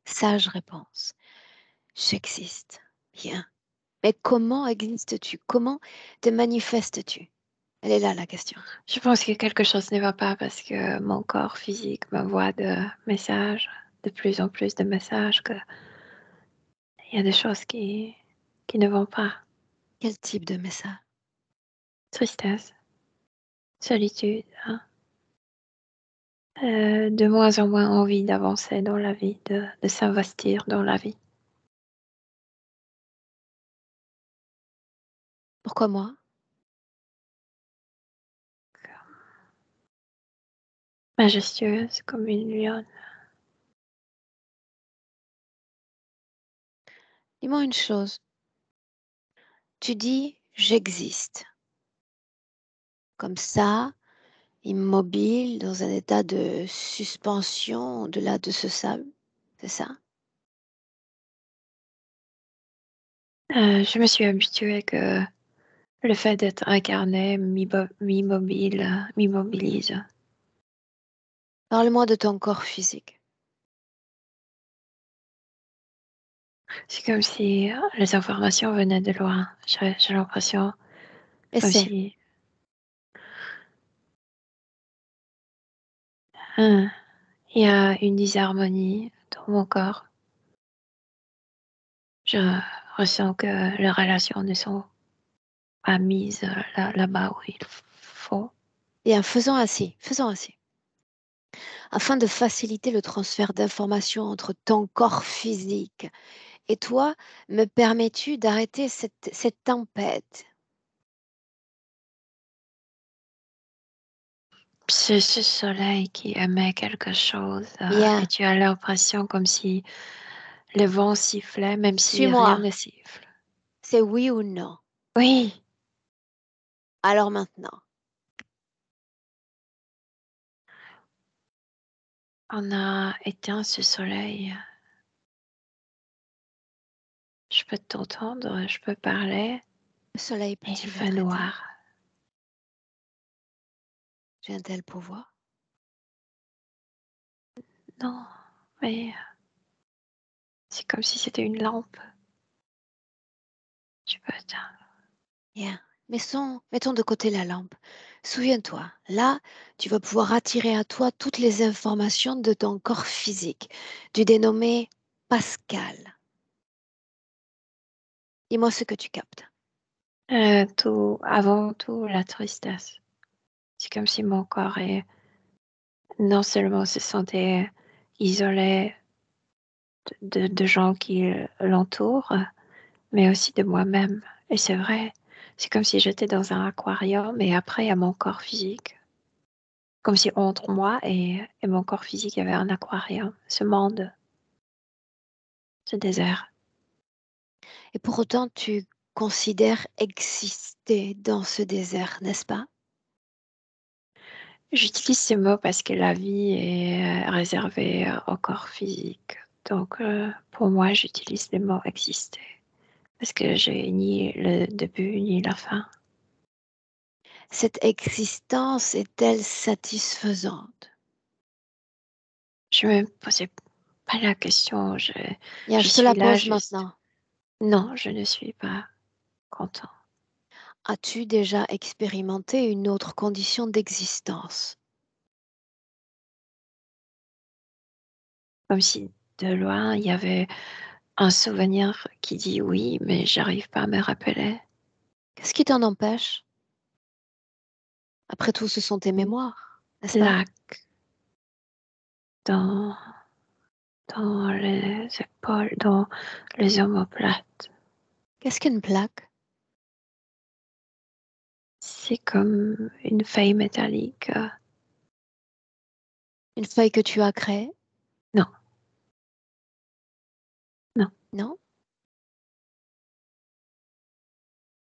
S1: Sage réponse. J'existe. Bien. Mais comment existes-tu? Comment te manifestes-tu? Elle est là la question.
S3: Je pense que quelque chose ne va pas parce que mon corps physique m'envoie de messages, de plus en plus de messages, qu'il y a des choses qui ne vont pas.
S1: Quel type de message?
S3: Tristesse, solitude, hein. De moins en moins envie d'avancer dans la vie, de s'investir dans la vie.
S1: Pourquoi moi?
S3: Majestueuse comme une lionne.
S1: Dis-moi une chose. Tu dis j'existe. Comme ça, immobile, dans un état de suspension au-delà de ce sable. C'est ça?
S3: Je me suis habituée que le fait d'être incarné m'immobilise.
S1: Parle-moi de ton corps physique.
S3: C'est comme si les informations venaient de loin. J'ai l'impression comme
S1: Essaie.
S3: si il y a une disharmonie dans mon corps. Je ressens que les relations ne sont pas mises là-bas où il faut.
S1: Bien, faisons ainsi. Faisons ainsi. Afin de faciliter le transfert d'informations entre ton corps physique et toi, me permets-tu d'arrêter cette tempête?
S3: C'est ce soleil qui émet quelque chose et
S1: Bien,
S3: tu as l'impression comme si le vent sifflait, même si rien
S1: suis-moi.
S3: ne siffle.
S1: C'est oui ou non?
S3: Oui,
S1: Alors maintenant,
S3: on a éteint ce soleil. Je peux t'entendre, je peux parler,
S1: le soleil
S3: mais il
S1: peut-il
S3: fait
S1: être éteint?
S3: noir.
S1: J'ai un tel pouvoir?
S3: Non, mais c'est comme si c'était une lampe. Tu peux éteindre.
S1: Bien. Mettons de côté la lampe. Souviens-toi, là, tu vas pouvoir attirer à toi toutes les informations de ton corps physique, du dénommé Pascal. Dis-moi ce que tu captes.
S3: Avant tout, la tristesse. C'est comme si mon corps non seulement se sentait isolé de gens qui l'entourent, mais aussi de moi-même. Et c'est vrai, c'est comme si j'étais dans un aquarium et après, il y a mon corps physique. Comme si entre moi et mon corps physique, il y avait un aquarium, ce monde, ce désert.
S1: Et pour autant, tu considères exister dans ce désert, n'est-ce pas?
S3: J'utilise ces mots parce que la vie est réservée au corps physique. Donc, pour moi, j'utilise les mots exister parce que j'ai ni le début ni la fin.
S1: Cette existence est-elle satisfaisante?
S3: Je me posais pas la question.
S1: Bien,
S3: Je
S1: je te la
S3: suis là
S1: pose
S3: juste.
S1: maintenant.
S3: Non, je ne suis pas content.
S1: As-tu déjà expérimenté une autre condition d'existence?
S3: Comme si de loin, il y avait un souvenir qui dit oui, mais j'arrive pas à me rappeler.
S1: Qu'est-ce qui t'en empêche? Après tout, ce sont tes
S3: Une
S1: mémoires, n'est-ce pas?
S3: plaque dans, dans les épaules, dans les omoplates.
S1: Qu'est-ce qu'une plaque?
S3: C'est comme une feuille métallique.
S1: Une feuille que tu as créée?
S3: Non, non,
S1: Non?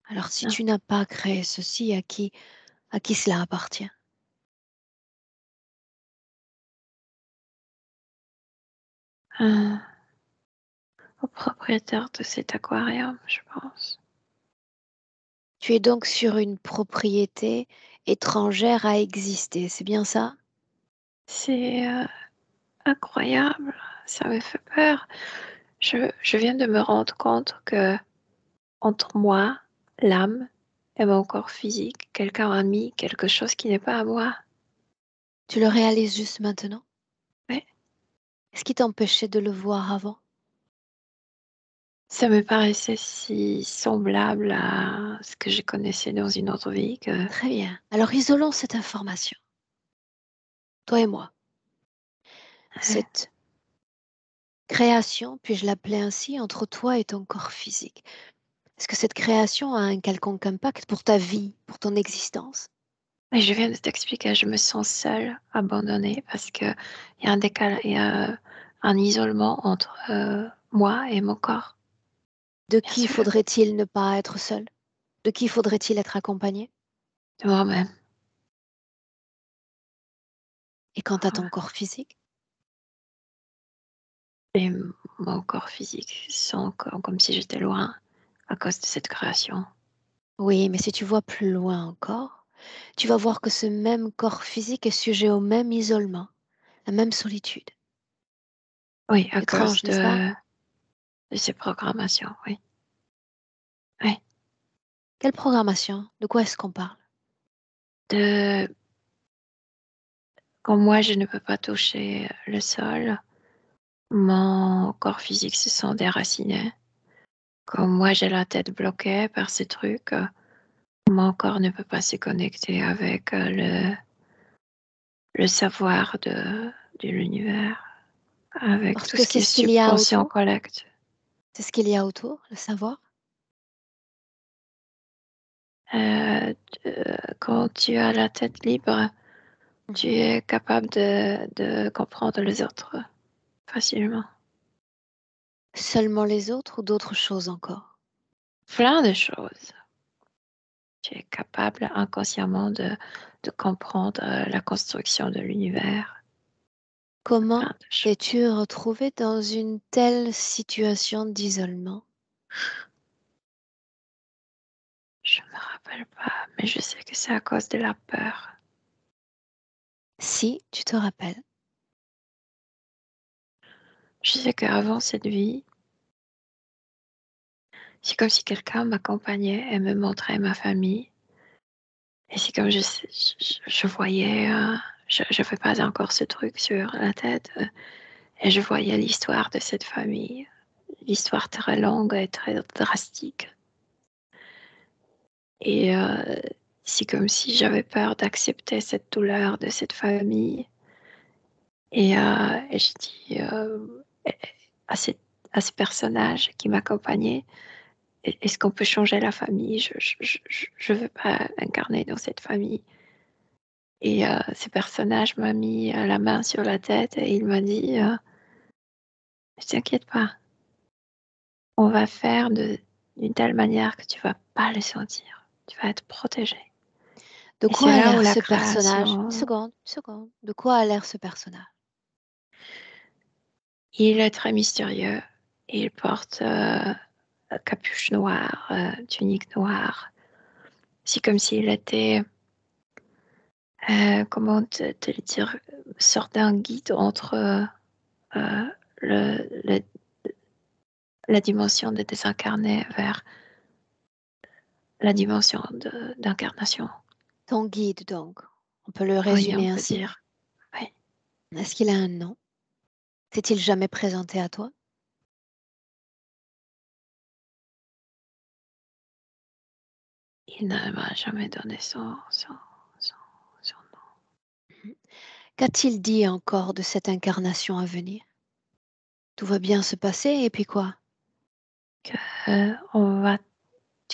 S1: Alors si
S3: non.
S1: tu n'as pas créé ceci, à qui cela appartient?
S3: Euh, Au propriétaire de cet aquarium, je pense.
S1: Tu es donc sur une propriété étrangère à exister, c'est bien ça?
S3: C'est incroyable, ça me fait peur. Je viens de me rendre compte que entre moi, l'âme, et mon corps physique, quelqu'un a mis quelque chose qui n'est pas à moi.
S1: Tu le réalises juste maintenant?
S3: Ouais.
S1: Qu'est-ce qui t'empêchait de le voir avant?
S3: Ça me paraissait si semblable à ce que je connaissais dans une autre vie que
S1: Très bien. Alors isolons cette information, toi et moi.
S3: ouais,
S1: Cette création, puis-je l'appeler ainsi, entre toi et ton corps physique. Est-ce que cette création a un quelconque impact pour ta vie, pour ton existence?
S3: mais je viens de t'expliquer, je me sens seule, abandonnée, parce que il y a un décalage, il y a un isolement entre moi et mon corps,
S1: De
S3: bien
S1: qui
S3: sûr,
S1: faudrait-il ne pas être seul? De qui faudrait-il être accompagné?
S3: de moi-même.
S1: Et quant à ton corps physique?
S3: Et mon corps physique sent comme si j'étais loin à cause de cette création.
S1: Oui, mais si tu vois plus loin encore, tu vas voir que ce même corps physique est sujet au même isolement, la même solitude.
S3: Oui, à cause
S1: Étrange, n'est-ce pas?
S3: de ces programmations, oui. Oui.
S1: Quelle programmation? De quoi est-ce qu'on parle?
S3: De Quand moi je ne peux pas toucher le sol, mon corps physique se sent déraciné. Quand moi j'ai la tête bloquée par ces trucs, mon corps ne peut pas se connecter avec le savoir de l'univers, avec
S1: Parce
S3: tout
S1: que
S3: ce qui
S1: c'est
S3: est
S1: ce qu'il y a
S3: subconscient
S1: autour?
S3: collecte.
S1: C'est ce qu'il y a autour, le savoir?
S3: Quand tu as la tête libre, tu
S1: Mhm.
S3: es capable de comprendre les autres facilement.
S1: Seulement les autres ou d'autres choses encore?
S3: Plein de choses. Tu es capable inconsciemment de comprendre la construction de l'univers,
S1: Comment
S3: plein de choses.
S1: t'es-tu retrouvé dans une telle situation d'isolement?
S3: Je me rappelle pas, mais je sais que c'est à cause de la peur.
S1: Si tu te rappelles.
S3: Je sais qu'avant cette vie, c'est comme si quelqu'un m'accompagnait et me montrait ma famille. Et c'est comme je voyais, je fais pas encore ce truc sur la tête, et je voyais l'histoire de cette famille, l'histoire très longue et très drastique. Et c'est comme si j'avais peur d'accepter cette douleur de cette famille. Et j'ai dit à, cette- à ce personnage qui m'accompagnait, est-ce qu'on peut changer la famille? Je veux pas incarner dans cette famille. Et ce personnage m'a mis la main sur la tête et il m'a dit, ne t'inquiète pas, on va faire d'une telle manière que tu vas pas le sentir. Tu vas être protégé.
S1: De
S3: Et
S1: quoi
S3: c'est
S1: a
S3: là où
S1: l'air
S3: la
S1: ce personnage? Une
S3: création,
S1: seconde, une seconde. De quoi a l'air ce personnage?
S3: il est très mystérieux. Il porte capuche noire, tunique noire. C'est comme s'il était, comment te le dire, sorte d'un guide entre le, le- la dimension de désincarné vers la dimension d'incarnation.
S1: Ton guide, donc. On peut le
S3: Oui, on
S1: résumer
S3: peut
S1: ainsi.
S3: dire. Oui.
S1: Est-ce qu'il a un nom? S'est-il jamais présenté à toi?
S3: Il ne m'a jamais donné son nom.
S1: Qu'a-t-il dit encore de cette incarnation à venir? Tout va bien se passer et puis quoi?
S3: Tu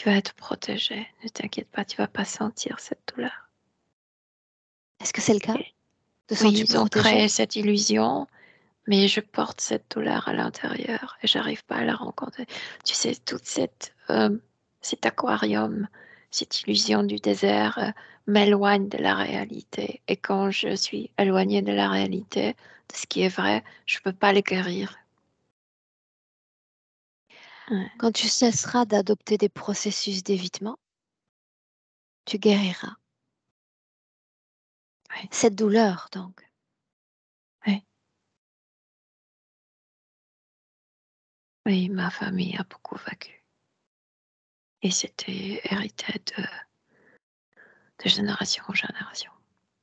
S3: vas être protégé. Ne t'inquiète pas, tu vas pas sentir cette douleur.
S1: Est-ce que c'est le cas?
S3: Et
S1: Te
S3: oui,
S1: sens-tu
S3: ils ont
S1: protégé?
S3: créé cette illusion, mais je porte cette douleur à l'intérieur et j'arrive pas à la rencontrer. Tu sais, cet aquarium, cette illusion du désert m'éloigne de la réalité. Et quand je suis éloignée de la réalité, de ce qui est vrai, je peux pas les guérir. Ouais.
S1: Quand tu cesseras d'adopter des processus d'évitement, tu guériras.
S3: Ouais.
S1: Cette douleur, donc.
S3: Ouais. Oui, ma famille a beaucoup vécu. Et c'était hérité de génération en génération.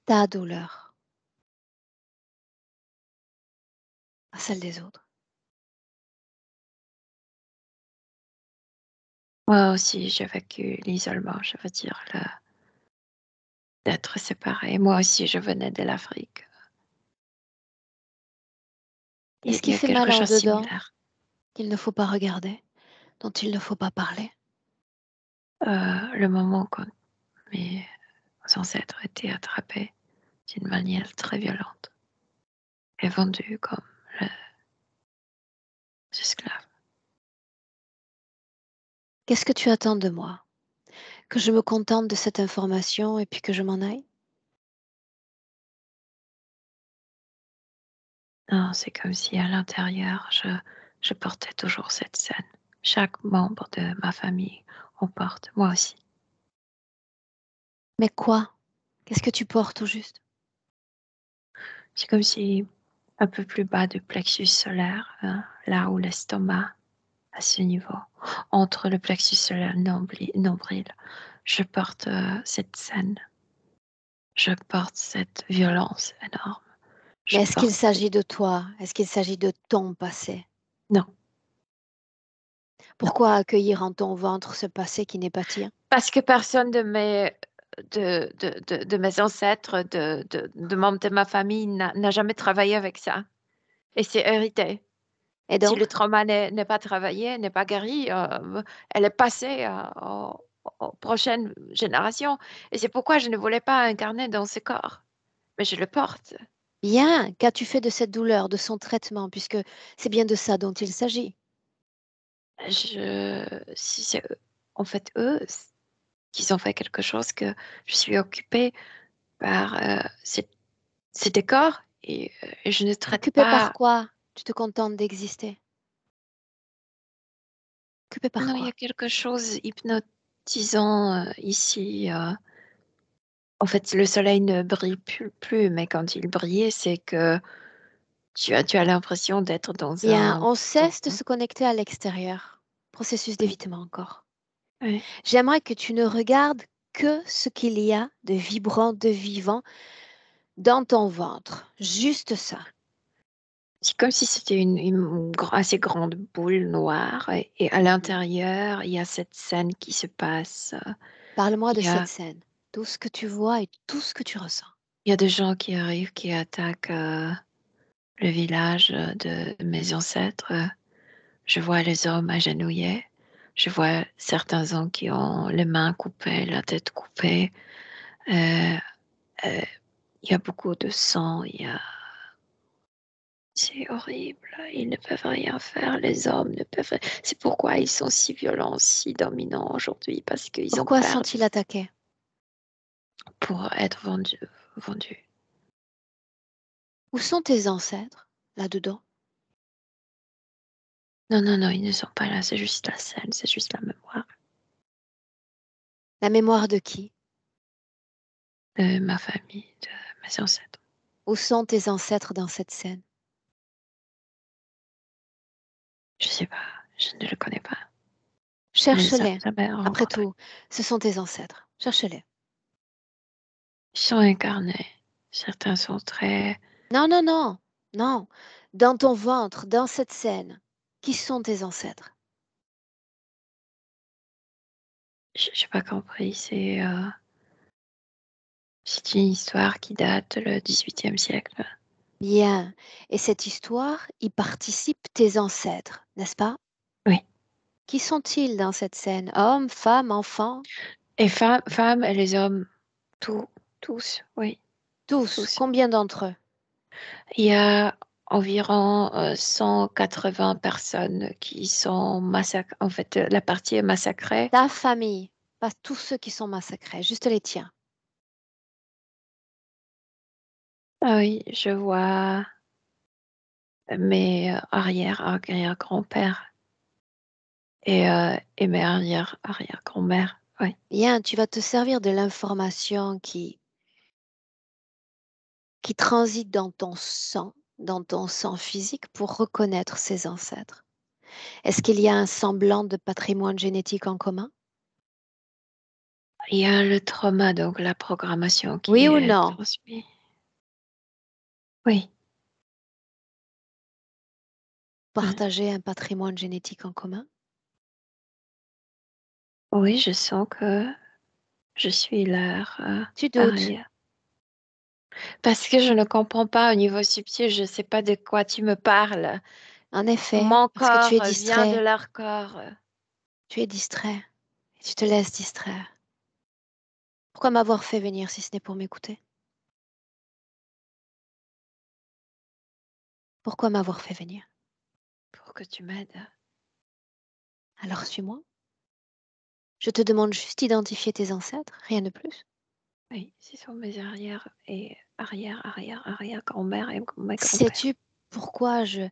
S1: Ta douleur, pas celle des autres.
S3: Moi aussi, j'ai vécu l'isolement, je veux dire, d'être séparé. Moi aussi, je venais de l'Afrique. Il
S1: Qu'est-ce
S3: y
S1: qui
S3: a
S1: fait mal
S3: quelque
S1: en
S3: chose de
S1: dedans
S3: similaire.
S1: qu'il ne faut pas regarder, dont il ne faut pas parler?
S3: Le moment quand mes ancêtres étaient attrapés d'une manière très violente et vendus comme les esclaves.
S1: Qu'est-ce que tu attends de moi? Que je me contente de cette information et puis que je m'en aille?
S3: Non, c'est comme si à l'intérieur, je portais toujours cette scène. Chaque membre de ma famille en porte, moi aussi.
S1: Mais quoi? Qu'est-ce que tu portes au juste?
S3: C'est comme si un peu plus bas du plexus solaire, là où l'estomac, à ce niveau, entre le plexus solaire et le nombril, je porte cette scène. Je porte cette violence énorme. Je
S1: Mais est-ce qu'il
S3: porte...
S1: s'agit de toi? Est-ce qu'il s'agit de ton passé?
S3: Non, non.
S1: Pourquoi accueillir en ton ventre ce passé qui n'est pas tien?
S3: Parce que personne de mes ancêtres, de membres de ma famille n'a jamais travaillé avec ça. Et c'est hérité.
S1: Et
S3: Si le
S1: donc,
S3: trauma n'est pas travaillé, n'est pas guéri, elle est passée aux prochaines générations. Et c'est pourquoi je ne voulais pas incarner dans ce corps. Mais je le porte.
S1: bien, qu'as-tu fait de cette douleur, de son traitement, puisque c'est bien de ça dont il s'agit?
S3: Si c'est en fait eux qui ont fait quelque chose que je suis occupée par ces décors et je ne traite
S1: Occupé par
S3: pas.
S1: quoi? Tu te contentes d'exister. Occupé par
S3: Non, il y a
S1: quoi?
S3: quelque chose hypnotisant ici. En fait, le soleil ne brille plus, mais quand il brillait, c'est que tu as l'impression d'être
S1: Bien, on
S3: dans
S1: cesse de se connecter à l'extérieur. Processus
S3: oui,
S1: d'évitement encore.
S3: oui.
S1: J'aimerais que tu ne regardes que ce qu'il y a de vibrant, de vivant dans ton ventre. Juste ça.
S3: C'est comme si c'était assez grande boule noire et à
S1: Mhm.
S3: l'intérieur, il y a cette scène qui se passe.
S1: Parle-moi de
S3: Il y
S1: cette
S3: a,
S1: scène. Tout ce que tu vois et tout ce que tu ressens.
S3: il y a des gens qui arrivent, qui attaquent le village de mes ancêtres. Je vois les hommes agenouillés. Je vois certains hommes qui ont les mains coupées, la tête coupée. Euh, euh, il y a beaucoup de sang. C'est horrible. Ils ne peuvent rien faire. Les hommes ne peuvent. C'est pourquoi ils sont si violents, si dominants aujourd'hui, parce qu'ils ont
S1: Pourquoi
S3: peur
S1: sont-ils attaqués?
S3: pour être vendus.
S1: Où sont tes ancêtres là-dedans?
S3: Non, non, non, ils ne sont pas là. C'est juste la scène, c'est juste la mémoire
S1: La mémoire de qui?
S3: de ma famille, de mes ancêtres.
S1: Où sont tes ancêtres dans cette scène?
S3: Je sais pas, je ne le connais pas. Mais
S1: Cherche-les.
S3: ça m'est
S1: Après
S3: rencontré.
S1: tout, ce sont tes ancêtres. Cherche-les.
S3: Ils sont incarnés. Certains sont très.
S1: Non, non, non, non. Dans ton ventre, dans cette scène, qui sont tes ancêtres?
S3: J'ai pas compris. C'est une histoire qui date le XVIIIe siècle.
S1: Bien. Et cette histoire, y participent tes ancêtres, n'est-ce pas?
S3: Oui.
S1: Qui sont-ils dans cette scène? Hommes, femmes, enfants?
S3: Et femmes et les hommes, tous, oui,
S1: Tous.
S3: tous.
S1: Combien d'entre eux?
S3: Il y a environ 180 personnes qui sont massacrées. En fait, la partie est massacrée.
S1: Ta famille, pas tous ceux qui sont massacrés, juste les tiens.
S3: Ah oui, je vois mes arrière-grands-pères et mes arrière-grand-mères. Oui.
S1: Bien, tu vas te servir de l'information qui transite dans ton sang physique pour reconnaître ses ancêtres. Est-ce qu'il y a un semblant de patrimoine génétique en commun?
S3: Il y a le trauma, donc la programmation qui
S1: Oui ou
S3: est
S1: non?
S3: transmise. Oui. Mm.
S1: Partager un patrimoine génétique en commun?
S3: Oui, je sens que je suis leur
S1: Tu doutes.
S3: arrière. Parce que je ne comprends pas au niveau subtil, je ne sais pas de quoi tu me parles.
S1: En effet,
S3: Mon
S1: parce que tu es
S3: corps vient de
S1: distrait.
S3: leur corps.
S1: Tu es distrait. Et tu te laisses distraire. Pourquoi m'avoir fait venir si ce n'est pour m'écouter? Pourquoi m'avoir fait venir?
S3: Pour que tu m'aides.
S1: Alors suis-moi. Je te demande juste d'identifier tes ancêtres, rien de plus.
S3: Oui, ce sont mes arrière et arrière grand-mère et mes grands-pères.
S1: Sais-tu pourquoi je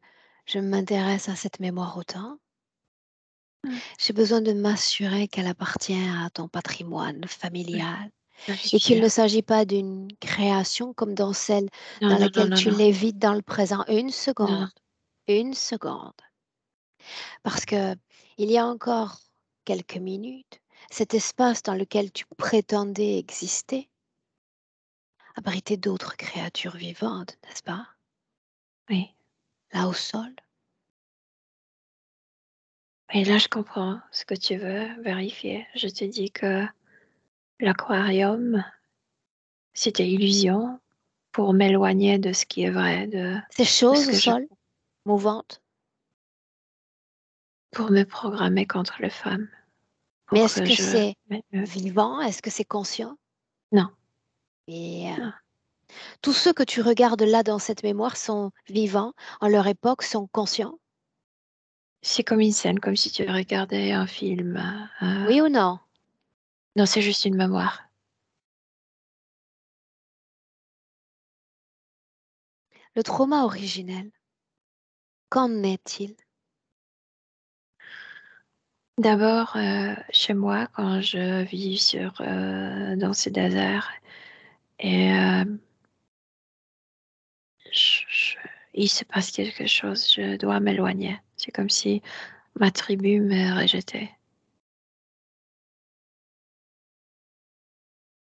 S1: m'intéresse à cette mémoire autant?
S3: Mm.
S1: J'ai besoin de m'assurer qu'elle appartient à ton patrimoine
S3: Oui,
S1: familial
S3: je suis
S1: et qu'il ne
S3: sûre.
S1: s'agit pas d'une création comme dans celle
S3: Non,
S1: dans
S3: non, non,
S1: laquelle
S3: non,
S1: tu
S3: non.
S1: l'évites dans le présent.
S3: Non, non.
S1: Une seconde. Parce que il y a encore quelques minutes, cet espace dans lequel tu prétendais exister abritait d'autres créatures vivantes, n'est-ce pas?
S3: Oui.
S1: Là au sol.
S3: Et là, je comprends ce que tu veux vérifier. Je te dis que l'aquarium, c'était illusion pour m'éloigner de ce qui est vrai,
S1: Ces
S3: de ce
S1: choses au
S3: que je.
S1: sol, mouvantes.
S3: Pour me programmer contre les femmes.
S1: Mais
S3: Pour
S1: est-ce
S3: que
S1: que
S3: je.
S1: c'est vivant? Est-ce que c'est conscient?
S3: Non,
S1: Et
S3: non.
S1: tous ceux que tu regardes là dans cette mémoire sont vivants, en leur époque, sont conscients?
S3: C'est comme une scène, comme si tu regardais un film.
S1: Oui ou non?
S3: Non, c'est juste une mémoire.
S1: Le trauma originel, qu'en est-il?
S3: D'abord, chez moi, quand je vis dans ce désert, et je- je- il se passe quelque chose, je dois m'éloigner. C'est comme si ma tribu me rejetait.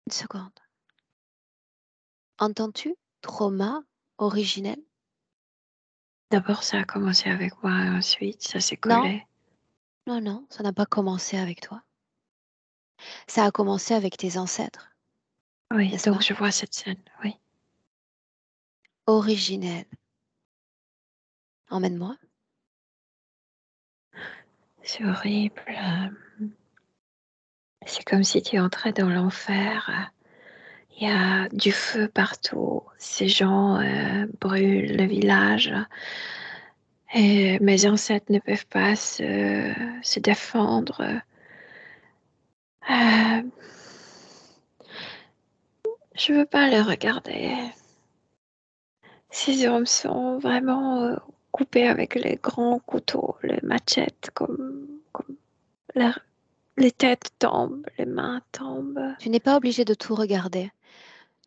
S1: Une seconde. Entends-tu? Trauma originel?
S3: D'abord, ça a commencé avec moi, et ensuite, ça s'est
S1: Non,
S3: collé.
S1: non, non, ça n'a pas commencé avec toi. Ça a commencé avec tes ancêtres,
S3: Oui,
S1: n'est-ce
S3: donc
S1: pas?
S3: je vois cette scène, oui.
S1: Originel. Emmène-moi.
S3: C'est horrible. C'est comme si tu entrais dans l'enfer. Il y a du feu partout. Ces gens brûlent le village. Et mes ancêtres ne peuvent pas se défendre. Euh, je veux pas les regarder. Ces hommes sont vraiment coupés avec les grands couteaux, les machettes, comme les têtes tombent, les mains tombent.
S1: Tu n'es pas obligé de tout regarder.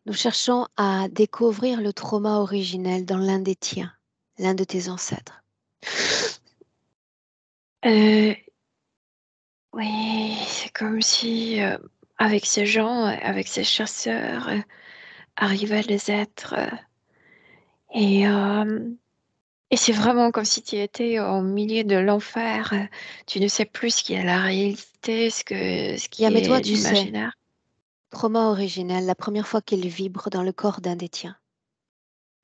S1: Nous cherchons à découvrir le trauma originel dans l'un des tiens, l'un de tes ancêtres.
S3: Oui, c'est comme si avec ces gens, avec ces chasseurs, arrivaient les êtres. Et, euh, et c'est vraiment comme si tu étais au milieu de l'enfer. Tu ne sais plus ce qui est la réalité, ce qui
S1: Mais toi,
S3: est
S1: tu sais,
S3: l'imaginaire.
S1: trauma originel, la première fois qu'il vibre dans le corps d'un des tiens.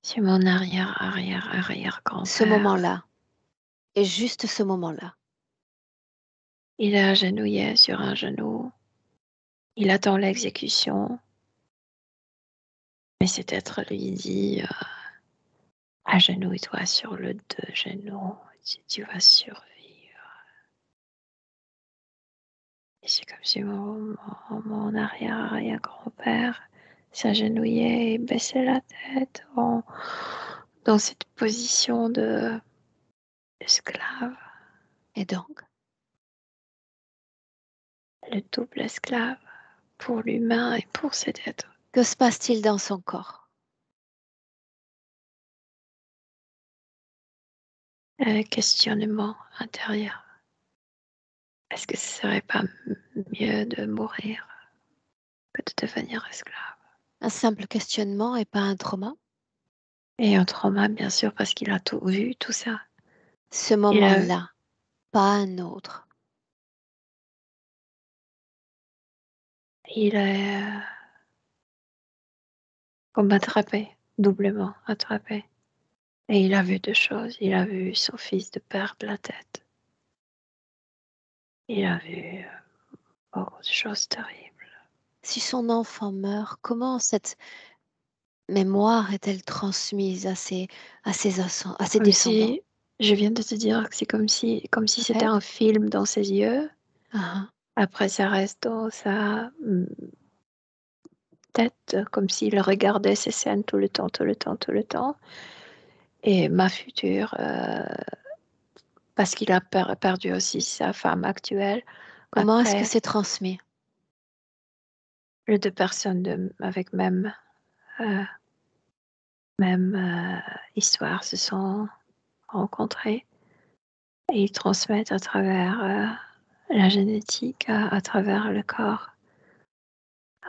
S3: C'est mon
S1: Ce
S3: arrière-grand-père.
S1: moment-là, et juste ce moment-là.
S3: Il est agenouillé sur un genou. Il attend l'exécution. Mais cet être lui dit agenouille-toi sur le deux genoux. Tu vas survivre. Et c'est comme si mon arrière-grand-père s'agenouillait et baissait la tête dans cette position d'esclave,
S1: Et donc,
S3: le double esclave pour l'humain et pour cet être.
S1: que se passe-t-il dans son corps?
S3: Questionnement intérieur. Est-ce que ce serait pas mieux de mourir que de devenir esclave?
S1: Un simple questionnement et pas un trauma?
S3: Et un trauma, bien sûr, parce qu'il a tout vu, tout ça.
S1: Ce
S3: Il a,
S1: moment-là, pas un autre.
S3: il est comme attrapé, doublement attrapé. Et il a vu deux choses. Il a vu son fils de perdre la tête. Il a vu beaucoup de choses terribles.
S1: Si son enfant meurt, comment cette mémoire est-elle transmise à ses
S3: Comme
S1: descendants?
S3: si, je viens de te dire que c'est comme si c'était
S1: Répète.
S3: un film dans ses yeux.
S1: Ah,
S3: Après, ça reste dans sa tête, comme s'il regardait ces scènes tout le temps, tout le temps, tout le temps. Et ma future, parce qu'il a perdu aussi sa femme actuelle.
S1: comment est-ce que
S3: Après,
S1: c'est transmis?
S3: les deux personnes avec euh, même histoire se sont rencontrées et ils transmettent à travers la génétique, à travers le corps,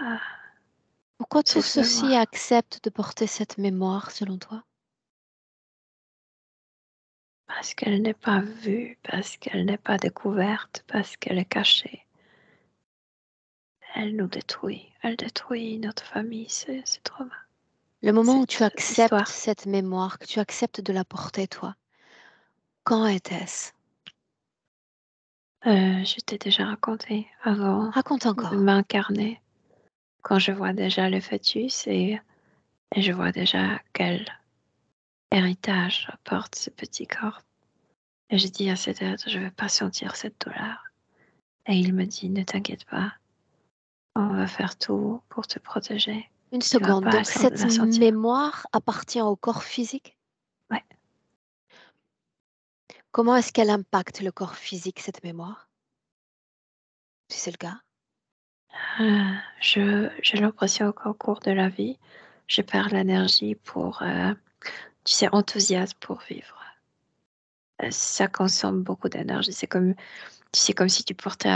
S3: euh,
S1: Pourquoi tout
S3: cette
S1: ceci
S3: mémoire.
S1: accepte de porter cette mémoire selon toi?
S3: Parce qu'elle n'est pas vue, parce qu'elle n'est pas découverte, parce qu'elle est cachée. Elle nous détruit, elle détruit notre famille, c'est trop mal.
S1: Le moment où tu
S3: Cette
S1: acceptes
S3: histoire.
S1: cette mémoire, que tu acceptes de la porter toi, quand était-ce?
S3: Je t'ai déjà raconté avant
S1: Raconte
S3: de
S1: encore.
S3: m'incarner, quand je vois déjà le fœtus et je vois déjà quel héritage apporte ce petit corps. Et je dis à cet être, je ne veux pas sentir cette douleur. Et il me dit, ne t'inquiète pas, on va faire tout pour te protéger.
S1: Une
S3: Tu vas
S1: seconde.
S3: pas
S1: Donc cette
S3: la sentir.
S1: mémoire appartient au corps physique?
S3: Ouais.
S1: Comment est-ce qu'elle impacte le corps physique, cette mémoire? Si c'est le cas.
S3: J'ai l'impression qu'au cours de la vie, je perds l'énergie pour, tu sais, enthousiasme pour vivre. Ça consomme beaucoup d'énergie. C'est comme si tu portais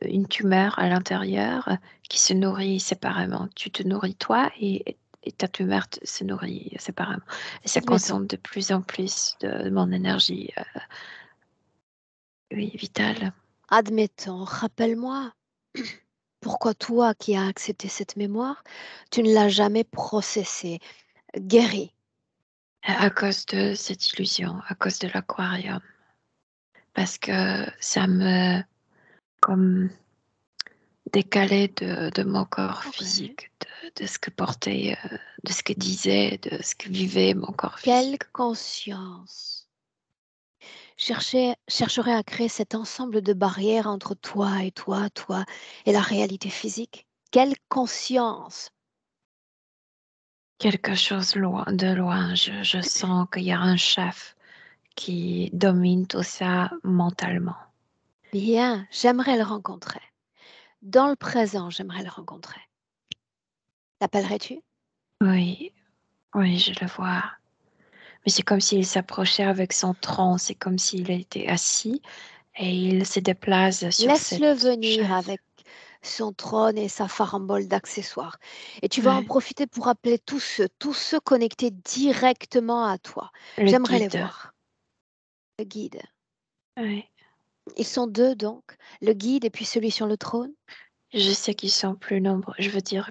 S3: une tumeur à l'intérieur qui se nourrit séparément. Tu te nourris toi et ta tumeur se nourrit séparément. Et ça
S1: Admettons.
S3: consomme de plus en plus de mon énergie oui, vitale.
S1: Admettons. Rappelle-moi. Pourquoi toi qui as accepté cette mémoire, tu ne l'as jamais processée, guérie?
S3: À cause de cette illusion, à cause de l'aquarium. Parce que ça me... Comme décalée de mon corps
S1: Ok.
S3: physique, de ce que portait, de ce que disait, de ce que vivait mon corps physique.
S1: Quelle conscience chercherait à créer cet ensemble de barrières entre toi et la réalité physique? Quelle conscience?
S3: Quelque chose de loin, je sens qu'il y a un chef qui domine tout ça mentalement.
S1: Bien, j'aimerais le rencontrer. Dans le présent, j'aimerais le rencontrer. L'appellerais-tu?
S3: Oui, oui, je le vois. Mais c'est comme s'il s'approchait avec son tronc, c'est comme s'il était assis et il se déplace sur cette
S1: Laisse-le venir
S3: chaise.
S1: avec son trône et sa farambole d'accessoires. Et tu vas en
S3: Ouais.
S1: profiter pour appeler tous ceux connectés directement à toi.
S3: Le
S1: J'aimerais les
S3: guide.
S1: voir. Le guide.
S3: Ouais.
S1: Ils sont deux donc, le guide et puis celui sur le trône.
S3: Je sais qu'ils sont plus nombreux. Je veux dire,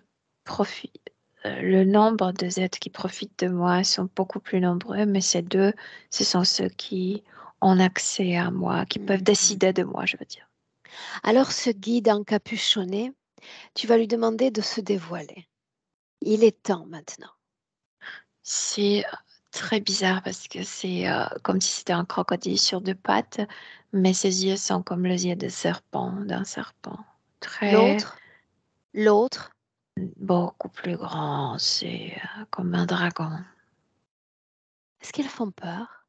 S3: le nombre de êtres qui profitent de moi sont beaucoup plus nombreux, mais ces deux, ce sont ceux qui ont accès à moi, qui peuvent
S1: Mhm.
S3: décider de moi, je veux dire.
S1: Alors ce guide encapuchonné, tu vas lui demander de se dévoiler. Il est temps maintenant.
S3: C'est très bizarre parce que c'est comme si c'était un crocodile sur deux pattes, mais ses yeux sont comme les yeux d'un serpent. Très,
S1: L'autre, l'autre,
S3: beaucoup plus grand, c'est comme un dragon.
S1: est-ce qu'ils font peur?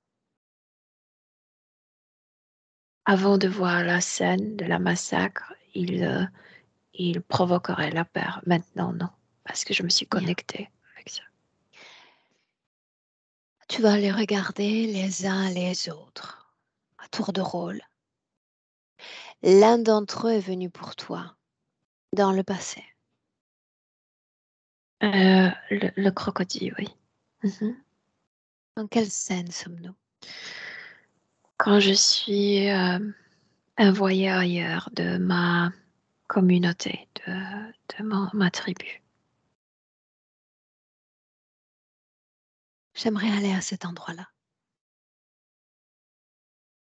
S3: Avant de voir la scène de la massacre, il provoquerait la peur. Maintenant, non, parce que je me suis
S1: Bien.
S3: connectée avec ça.
S1: Tu vas les regarder les uns les autres, à tour de rôle. L'un d'entre eux est venu pour toi, dans le passé.
S3: Le crocodile, oui. Mhm.
S1: Dans quelle scène sommes-nous?
S3: Quand je suis envoyée ailleurs de ma communauté, de ma tribu.
S1: J'aimerais aller à cet endroit-là.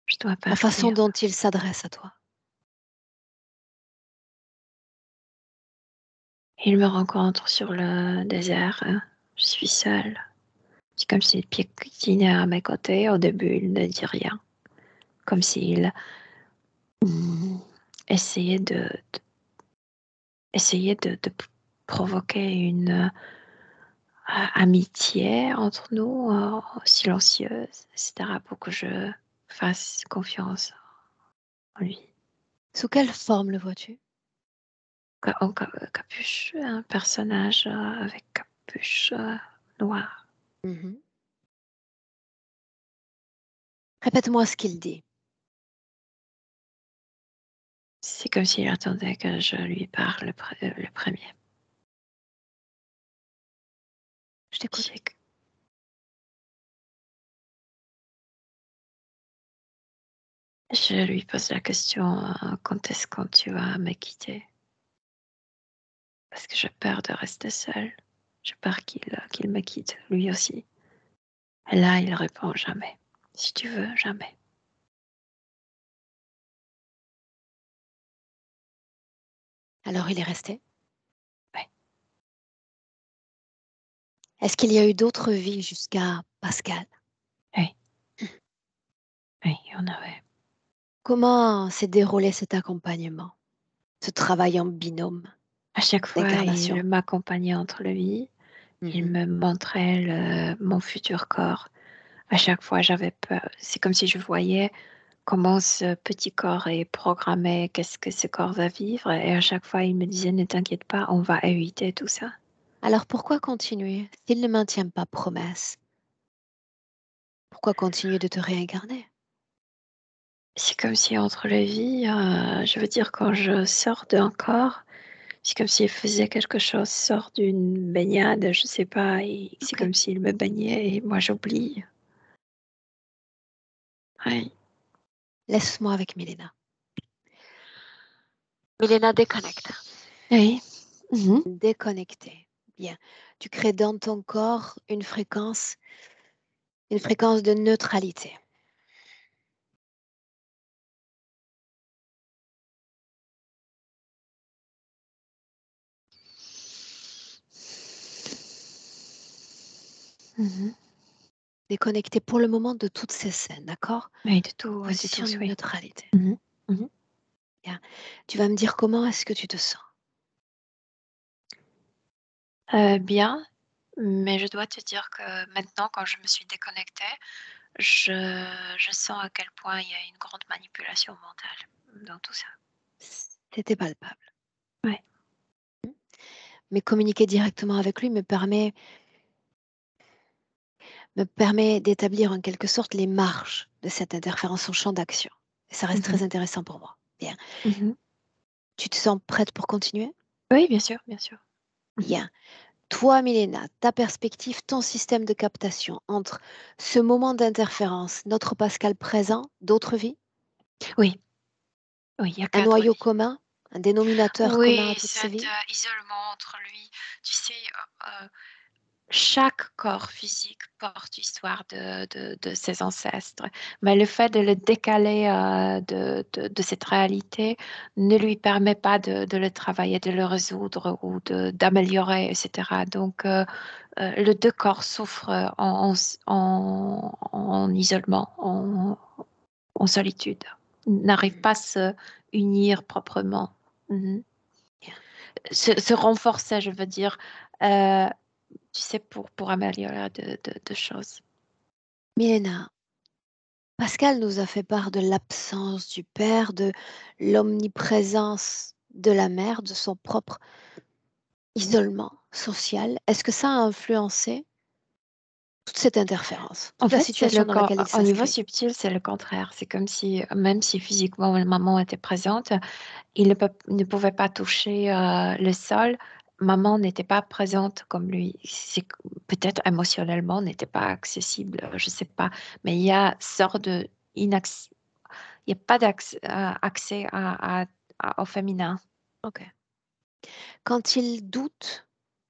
S3: Je dois
S1: La façon
S3: partir.
S1: dont il s'adresse à toi.
S3: Il me rencontre sur le désert. Je suis seule. C'est comme s'il piétinait à mes côtés. Au début, il ne dit rien. Comme s'il essayait de provoquer une amitié entre nous, silencieuse, etc., pour que je fasse confiance en lui.
S1: Sous quelle forme le vois-tu?
S3: Capuche, un personnage avec capuche noire.
S1: Mhm. Répète-moi ce qu'il dit.
S3: C'est comme s'il attendait que je lui parle le premier.
S1: Je t'écoute.
S3: C'est que- Je lui pose la question quand est-ce que tu vas me quitter? Parce que j'ai peur de rester seule. J'ai peur qu'il me quitte, lui aussi. Et là, il répond jamais. Si tu veux, jamais.
S1: Alors il est resté.
S3: Ouais.
S1: Est-ce qu'il y a eu d'autres vies jusqu'à Pascal?
S3: Oui, oui, il y en avait.
S1: Comment s'est déroulé cet accompagnement, ce travail en binôme
S3: À chaque fois, il
S1: d'incarnation?
S3: m'accompagnait entre le lit. Il
S1: Mhm.
S3: me montrait mon futur corps. À chaque fois, j'avais peur. C'est comme si je voyais comment ce petit corps est programmé, qu'est-ce que ce corps va vivre. Et à chaque fois, il me disait, ne t'inquiète pas, on va éviter tout ça.
S1: Alors pourquoi continuer s'il ne maintient pas promesse? Pourquoi continuer de te réincarner?
S3: C'est comme si entre les vies, je veux dire, quand je sors d'un corps, c'est comme s'il faisait quelque chose, sort d'une baignade, je sais pas, et c'est
S1: Ok,
S3: comme s'il me baignait et moi j'oublie. Ouais.
S1: laisse-moi avec Milena. Milena, déconnecte.
S3: Oui. Mhm.
S1: Déconnecté. Bien. Tu crées dans ton corps une fréquence de neutralité.
S3: Mhm.
S1: Déconnecter pour le moment de toutes ces scènes, d'accord?
S3: Oui, de tout,
S1: Position de
S3: oui.
S1: neutralité.
S3: Mhm. Mhm.
S1: Bien. Tu vas me dire comment est-ce que tu te sens?
S3: Bien, mais je dois te dire que maintenant, quand je me suis déconnectée, je sens à quel point il y a une grande manipulation mentale dans tout ça.
S1: C'était palpable.
S3: Ouais.
S1: Mais communiquer directement avec lui me permet d'établir en quelque sorte les marges de cette interférence, son champ d'action. Et ça reste
S3: Mhm.
S1: très intéressant pour moi. Bien.
S3: Mhm.
S1: Tu te sens prête pour continuer?
S3: Oui, bien sûr, bien sûr. Mhm.
S1: Bien. Toi, Milena, ta perspective, ton système de captation entre ce moment d'interférence, notre Pascal présent, d'autres vies,
S3: Oui, oui, il y a
S1: un
S3: 4
S1: noyau
S3: vies.
S1: commun, un dénominateur commun
S3: Oui,
S1: à toutes ces
S3: cet
S1: vies?
S3: isolement entre lui, tu sais, chaque corps physique porte l'histoire de ses ancêtres, mais le fait de le décaler de cette réalité ne lui permet pas de le travailler, de le résoudre ou d'améliorer, etc. Donc, le deux corps souffrent en isolement, en solitude, n'arrivent pas à se unir proprement. Mhm. Se renforcer, je veux dire. Euh, tu sais, pour améliorer de choses.
S1: Milena, Pascal nous a fait part de l'absence du père, de l'omniprésence de la mère, de son propre isolement social. Est-ce que ça a influencé toute cette interférence,
S3: En
S1: toute la
S3: fait, c'est le
S1: situation dans
S3: corps,
S1: laquelle il
S3: au niveau
S1: s'inscrit?
S3: subtil, c'est le contraire. C'est comme si, même si physiquement maman était présente, il ne pouvait pas toucher le sol. Maman n'était pas présente comme lui. Peut-être émotionnellement n'était pas accessible, je sais pas. Mais il y a sorte de inaccès. Il n'y a pas d'accès accès au féminin.
S1: Ok. Quand il doute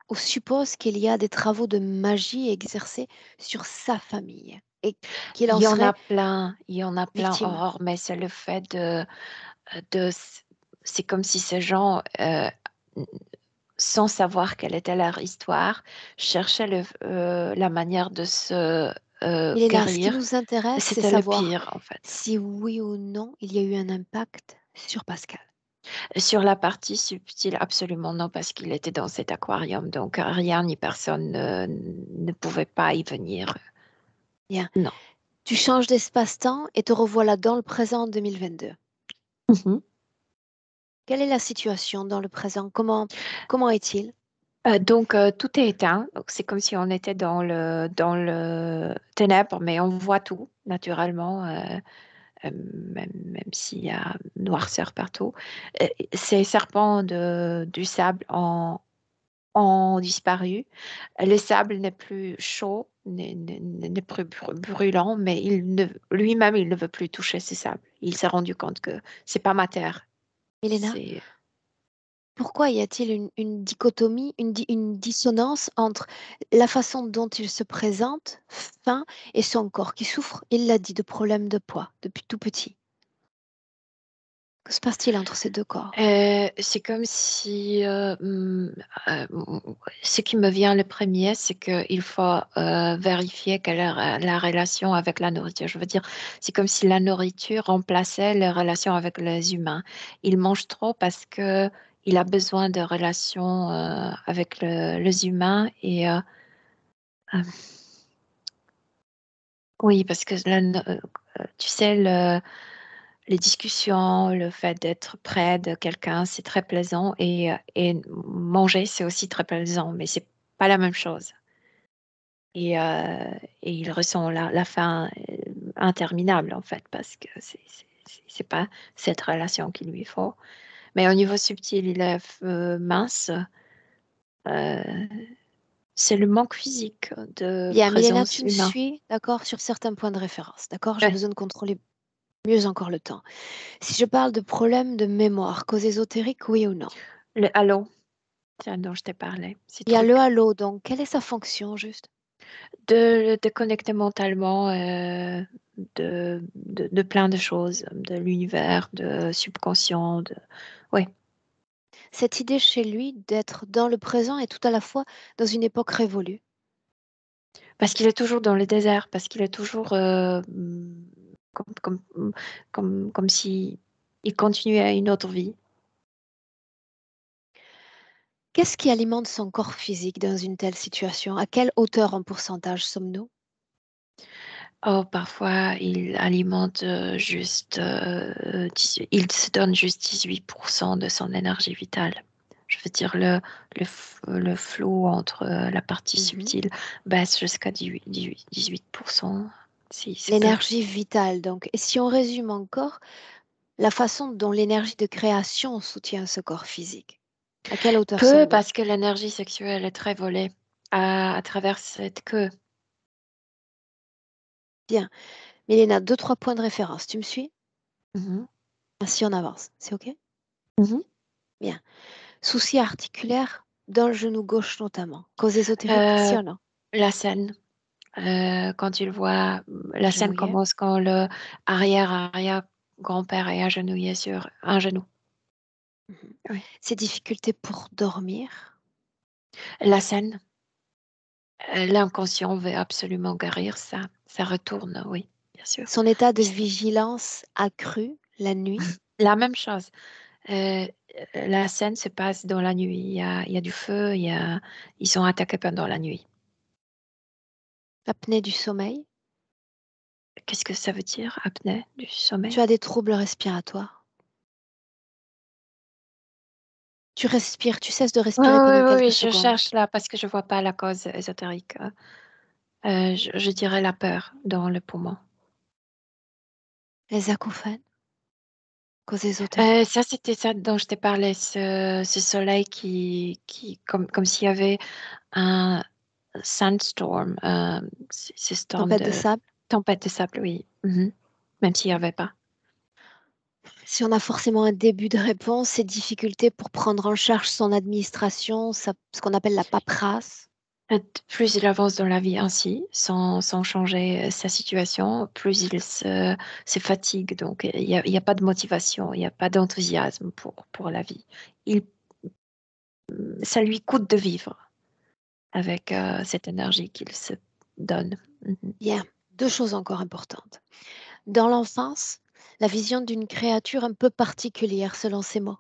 S1: ou suppose qu'il y a des travaux de magie exercés sur sa famille et qu'il
S3: Il
S1: en
S3: y en
S1: serait
S3: a plein, il y en a plein,
S1: victime.
S3: Aurore, mais c'est le fait de c'est comme si ces gens, sans savoir quelle était leur histoire, cherchaient la manière de se
S1: Milena, ce qui
S3: guérir.
S1: nous intéresse, c'est
S3: C'était le
S1: savoir
S3: pire, en fait.
S1: si oui ou non il y a eu un impact sur Pascal.
S3: Sur la partie subtile, absolument non, parce qu'il était dans cet aquarium, donc rien ni personne ne pouvait pas y venir.
S1: Bien.
S3: Non.
S1: Tu changes d'espace-temps et te revoilà dans le présent en 2022.
S3: Mhm.
S1: Quelle est la situation dans le présent? Comment est-il?
S3: Donc, tout est éteint. Donc, c'est comme si on était dans le ténèbre, mais on voit tout, naturellement, même s'il y a noirceur partout. Ces serpents du sable ont disparu. Le sable n'est plus chaud, n'est plus brûlant, mais lui-même, il ne veut plus toucher ce sable. Il s'est rendu compte que c'est pas ma terre.
S1: Milena,
S3: C'est
S1: pourquoi y a-t-il une dichotomie, une dissonance entre la façon dont il se présente, fin, et son corps qui souffre, il l'a dit, de problèmes de poids depuis tout petit? Que se passe-t-il entre ces deux corps?
S3: C'est comme si ce qui me vient le premier, c'est qu'il faut vérifier quelle est la relation avec la nourriture. Je veux dire, c'est comme si la nourriture remplaçait les relations avec les humains. Il mange trop parce que il a besoin de relations avec les humains et euh, oui, parce que tu sais, les discussions, le fait d'être près de quelqu'un, c'est très plaisant et manger, c'est aussi très plaisant, mais c'est pas la même chose. Et il ressent la faim interminable en fait parce que c'est pas cette relation qu'il lui faut. Mais au niveau subtil, il est mince. euh, c'est le manque physique de
S1: Bien, Milena,
S3: présence
S1: tu me
S3: humaine.
S1: suis, d'accord, sur certains points de référence, d'accord? J'ai
S3: Ouais.
S1: besoin de contrôler mieux encore le temps. Si je parle de problèmes de mémoire, cause ésotérique, oui ou non?
S3: Le halo, c'est dont je t'ai parlé, ces
S1: Il y a le
S3: trucs.
S1: halo, donc quelle est sa fonction juste?
S3: De connecter mentalement de plein de choses, de l'univers, de subconscient, ouais.
S1: Cette idée chez lui d'être dans le présent et tout à la fois dans une époque révolue.
S3: Parce qu'il est toujours dans le désert, parce qu'il est toujours comme si il continuait une autre vie.
S1: Qu'est-ce qui alimente son corps physique dans une telle situation? À quelle hauteur en pourcentage sommes-nous?
S3: Oh, parfois, il alimente il se donne juste 18% de son énergie vitale. Je veux dire, le flot entre la partie
S1: Mhm.
S3: subtile baisse jusqu'à 18%, si c'est peu.
S1: L'énergie vitale, donc. Et si on résume encore, la façon dont l'énergie de création soutient ce corps physique. À quelle hauteur
S3: Peu
S1: sommes-nous?
S3: parce que l'énergie sexuelle est très volée à travers cette queue.
S1: Bien. Mélina, deux, trois points de référence. Tu me suis?
S3: Mhm.
S1: Ainsi on avance. C'est OK?
S3: Mhm.
S1: Bien. Souci articulaire dans le genou gauche notamment. Cause ésotérique? Si
S3: Euh,
S1: ou non?
S3: la scène, quand tu le vois, la scène
S1: Agenouillé.
S3: commence quand le arrière-grand-père est agenouillé sur un genou.
S1: Mhm.
S3: Oui.
S1: Ses difficultés pour dormir.
S3: La scène, l'inconscient veut absolument guérir ça. Ça retourne, oui, bien sûr.
S1: Son état de
S3: Il-
S1: vigilance accru la nuit.
S3: La même chose. Euh, la scène se passe dans la nuit. Il y a du feu, ils sont attaqués pendant la nuit.
S1: Apnée du sommeil.
S3: Qu'est-ce que ça veut dire, apnée du
S1: Tu
S3: sommeil?
S1: as des troubles respiratoires. Tu respires, tu cesses de
S3: Oui,
S1: respirer
S3: oui,
S1: pendant
S3: oui, oui,
S1: quelques
S3: je
S1: secondes.
S3: cherche là parce que je vois pas la cause ésotérique. Je dirais la peur dans le poumon.
S1: Les acouphènes, cause ésotérique.
S3: Ça, c'était ça dont je t'ai parlé, ce soleil comme s'il y avait un sandstorm, ce storm
S1: Tempête de
S3: de
S1: sable.
S3: tempête de sable, oui. Mhm. Même s'il n'y avait pas.
S1: Si on a forcément un début de réponse, ces difficultés pour prendre en charge son administration, ce qu'on appelle la paperasse.
S3: Plus il avance dans la vie ainsi, sans changer sa situation, plus il se fatigue. Donc, il y a pas de motivation, il n'y a pas d'enthousiasme pour la vie. Il, Ça lui coûte de vivre avec cette énergie qu'il se donne. Mhm.
S1: Bien, deux choses encore importantes. Dans l'enfance, la vision d'une créature un peu particulière selon ses mots.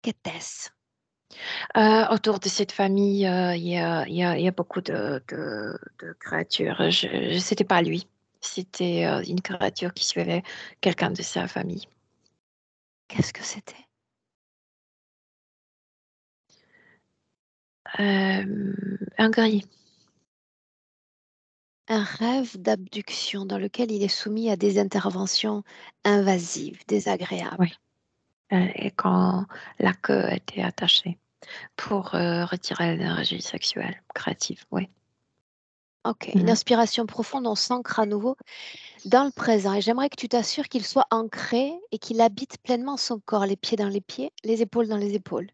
S1: Qu'était-ce?
S3: Autour de cette famille, il y a beaucoup de créatures. C'était pas lui. C'était une créature qui suivait quelqu'un de sa famille.
S1: Qu'est-ce que c'était?
S3: Un gris.
S1: Un rêve d'abduction dans lequel il est soumis à des interventions invasives,
S3: Oui.
S1: désagréables.
S3: Et quand la queue était attachée pour retirer l'énergie sexuelle créative. Oui.
S1: Ok, une
S3: Mhm.
S1: inspiration profonde, on s'ancre à nouveau dans le présent. Et j'aimerais que tu t'assures qu'il soit ancré et qu'il habite pleinement son corps, les pieds dans les pieds, les épaules dans les épaules.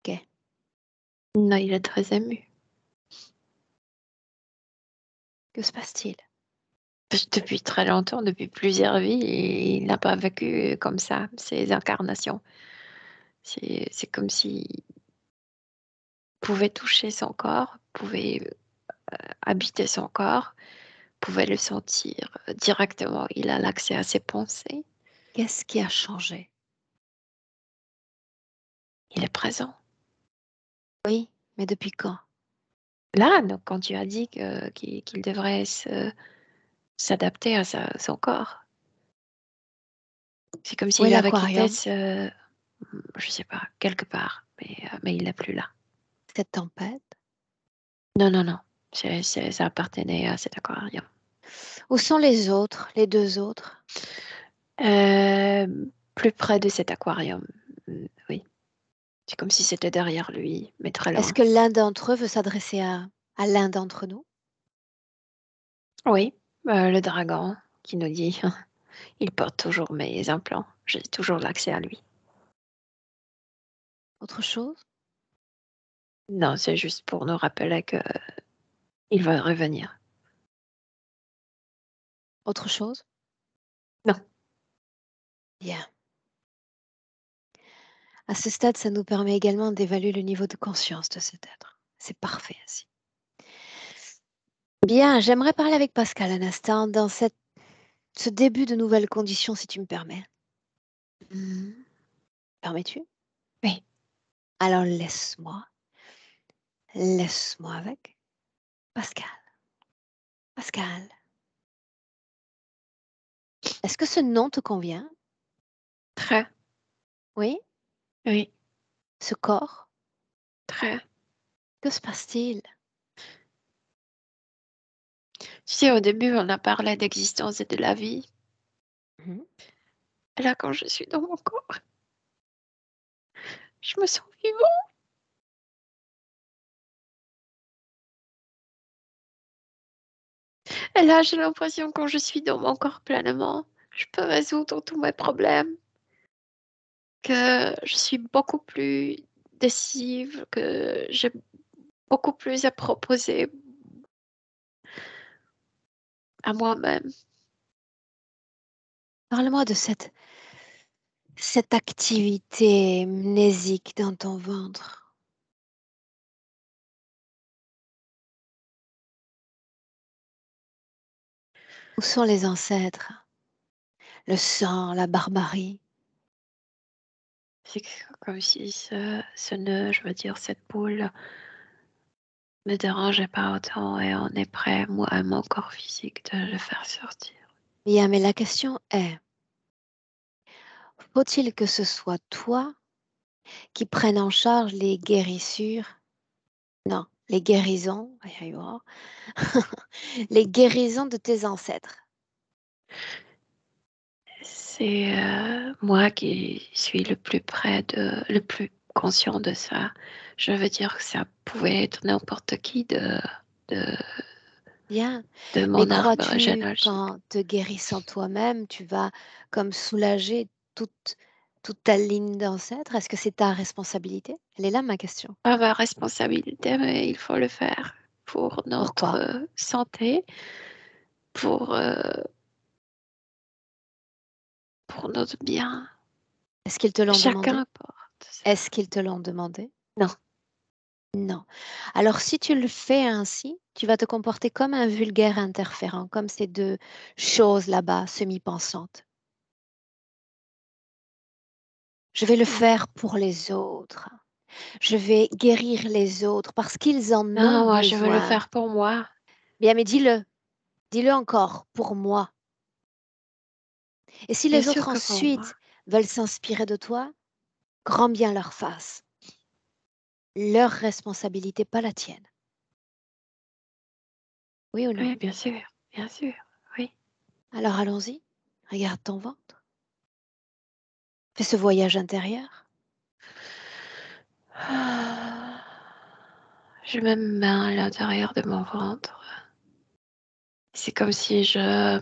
S1: Ok,
S3: Non, il est très ému.
S1: que se passe-t-il?
S3: Parce que depuis très longtemps, depuis plusieurs vies, il n'a pas vécu comme ça, ces incarnations. C'est comme s'il pouvait toucher son corps, pouvait habiter son corps, pouvait le sentir directement. Il a l'accès à ses pensées.
S1: Qu'est-ce qui a changé?
S3: Il est présent.
S1: Oui, mais depuis quand?
S3: Là, donc, quand tu as dit qu'il devrait s'adapter à son corps, c'est comme
S1: Où est
S3: s'il avait quitté
S1: l'aquarium?
S3: je sais pas, quelque part, mais il n'est plus là.
S1: Cette tempête?
S3: Non, non, non. Ça appartenait à cet aquarium.
S1: Où sont les autres, les deux autres?
S3: Euh, Plus près de cet aquarium, oui. C'est comme si c'était derrière lui, mais très
S1: Est-ce
S3: loin.
S1: que l'un d'entre eux veut s'adresser à l'un d'entre nous?
S3: Oui, le dragon qui nous dit, il porte toujours mes implants. J'ai toujours l'accès à lui.
S1: Autre chose?
S3: Non, c'est juste pour nous rappeler que il va revenir.
S1: Autre chose?
S3: Non.
S1: Bien. À ce stade, ça nous permet également d'évaluer le niveau de conscience de cet être. C'est parfait ainsi. Bien, j'aimerais parler avec Pascal un instant dans ce début de nouvelles conditions, si tu me permets. Permets-tu?
S3: Oui.
S1: Alors laisse-moi avec Pascal. Pascal, est-ce que ce nom te convient?
S3: Très.
S1: Oui?
S3: Oui.
S1: Ce corps?
S3: Très.
S1: Que se passe-t-il?
S3: Tu sais, au début, on a parlé d'existence et de la vie.
S1: Mhm.
S3: Et là, quand je suis dans mon corps, je me sens vivant. Et là, j'ai l'impression quand je suis dans mon corps pleinement, je peux résoudre tous mes problèmes, que je suis beaucoup plus décisive, que j'ai beaucoup plus à proposer à moi-même.
S1: Parle-moi de cette activité mnésique dans ton ventre. Où sont les ancêtres? Le sang, la barbarie.
S3: C'est comme si ce nœud, je veux dire, cette boule ne dérangeait pas autant et on est prêt, moi et mon corps physique, de le faire sortir.
S1: Bien, mais la question est, faut-il que ce soit toi qui prenne en charge les guérissures? Non, les guérisons, aïe, aïe, oh. Les guérisons de tes ancêtres.
S3: C'est moi qui suis le plus près le plus conscient de ça. Je veux dire que ça pouvait être n'importe qui de,
S1: Bien,
S3: de
S1: mais
S3: mon arbre
S1: crois-tu
S3: généalogique.
S1: qu'en te guérissant toi-même, tu vas comme soulager toute ta ligne d'ancêtres? Est-ce que c'est ta responsabilité? Elle est là ma question.
S3: Pas ma responsabilité, mais il faut le faire pour notre
S1: Pourquoi?
S3: santé, pour, euh, pour notre bien.
S1: Est-ce qu'ils te l'ont
S3: Chacun
S1: demandé?
S3: porte ça.
S1: Est-ce qu'ils te l'ont demandé?
S3: Non,
S1: Non. Alors si tu le fais ainsi, tu vas te comporter comme un vulgaire interférent, comme ces deux choses là-bas, semi-pensantes. Je vais le
S3: non,
S1: faire pour les autres. Je vais guérir les autres parce qu'ils en ont
S3: non, moi je veux le
S1: besoin.
S3: faire pour moi.
S1: Bien, mais dis-le. Dis-le encore, pour moi. Et si
S3: Bien
S1: les
S3: sûr
S1: autres
S3: que pour moi.
S1: ensuite veulent s'inspirer de toi, grand bien leur fasse. Leur responsabilité, pas la tienne. Oui ou non?
S3: Oui, bien sûr, oui.
S1: Alors allons-y. Regarde ton ventre. Fais ce voyage intérieur.
S3: Ah, je mets ma main à l'intérieur de mon ventre. C'est comme si je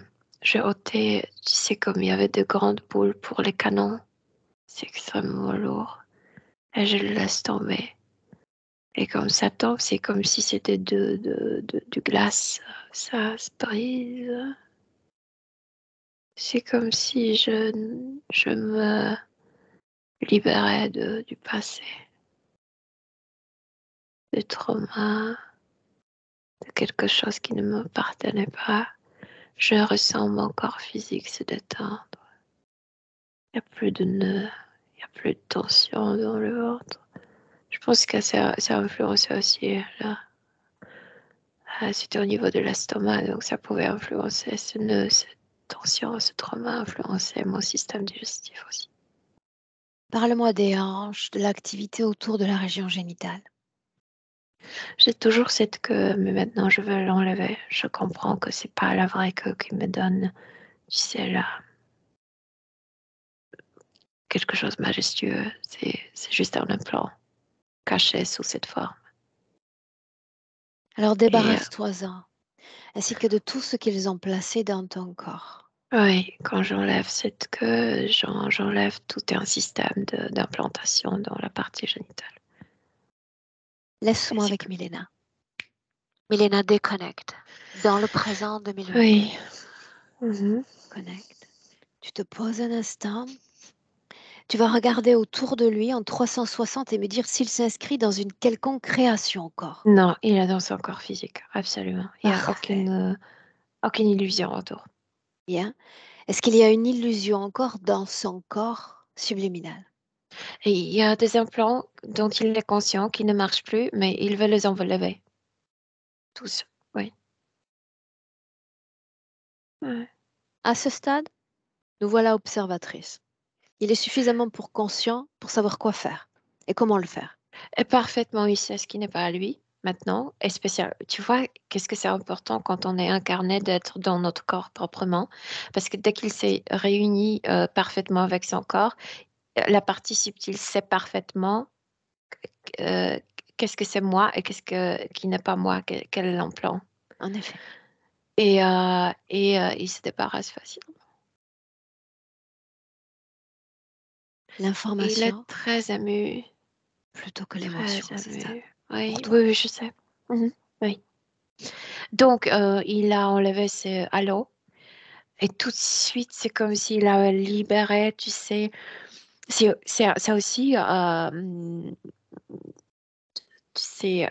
S3: ôtais, tu sais, comme il y avait de grandes boules pour les canons. C'est extrêmement lourd. Et je le laisse tomber. Et comme ça tombe, c'est comme si c'était du glace. Ça se brise. C'est comme si je me libérais du passé, du trauma, de quelque chose qui ne m'appartenait pas. Je ressens mon corps physique se détendre. Il n'y a plus de nœuds, il n'y a plus de tension dans le ventre. Je pense que ça influence aussi là. C'était au niveau de l'estomac, donc ça pouvait influencer ce nœud, cette tension, ce trauma influençait mon système digestif aussi.
S1: Parle-moi des hanches, de l'activité autour de la région génitale.
S3: J'ai toujours cette queue, mais maintenant je veux l'enlever. Je comprends que c'est pas la vraie queue qui me donne, tu sais, là, quelque chose de majestueux. C'est juste un implant caché sous cette forme.
S1: Alors
S3: Et
S1: débarrasse-toi-en, ainsi que de tout ce qu'ils ont placé dans ton corps.
S3: oui, quand j'enlève cette queue, j'enlève tout un système d'implantation dans la partie génitale. Et
S1: Laisse-moi
S3: c'est
S1: avec Milena. Milena, déconnecte. Dans le présent 2022.
S3: oui. Mhm.
S1: Connecte. Tu te poses un instant. Tu vas regarder autour de lui en 360 et me dire s'il s'inscrit dans une quelconque création encore.
S3: Non, il est dans son corps physique, absolument. Il n'y a
S1: Parfait.
S3: aucune illusion autour.
S1: Bien. Est-ce qu'il y a une illusion encore dans son corps subliminal?
S3: Et il y a des implants dont il est conscient qui ne marchent plus, mais il veut les enlever. Tous, oui. Ouais.
S1: À ce stade, nous voilà observatrices. Il est suffisamment conscient pour savoir quoi faire et comment le faire.
S3: Et parfaitement, il sait ce qui n'est pas à lui maintenant. Et spécial, tu vois, qu'est-ce que c'est important quand on est incarné d'être dans notre corps proprement? Parce que dès qu'il s'est réuni parfaitement avec son corps, la partie subtile sait parfaitement euh, qu'est-ce que c'est moi et qu'est-ce qui n'est pas moi, quel est l'implant.
S1: En effet,
S3: Et il se débarrasse facilement. Il est
S1: l'information
S3: très ému,
S1: plutôt que
S3: très
S1: l'émotion à ce stade.
S3: ému. Oui,
S1: Pour
S3: oui,
S1: toi.
S3: oui, je sais. Mhm, oui. Donc, il a enlevé ce halo et tout de suite, c'est comme s'il a libéré, tu sais. Ça aussi, c'est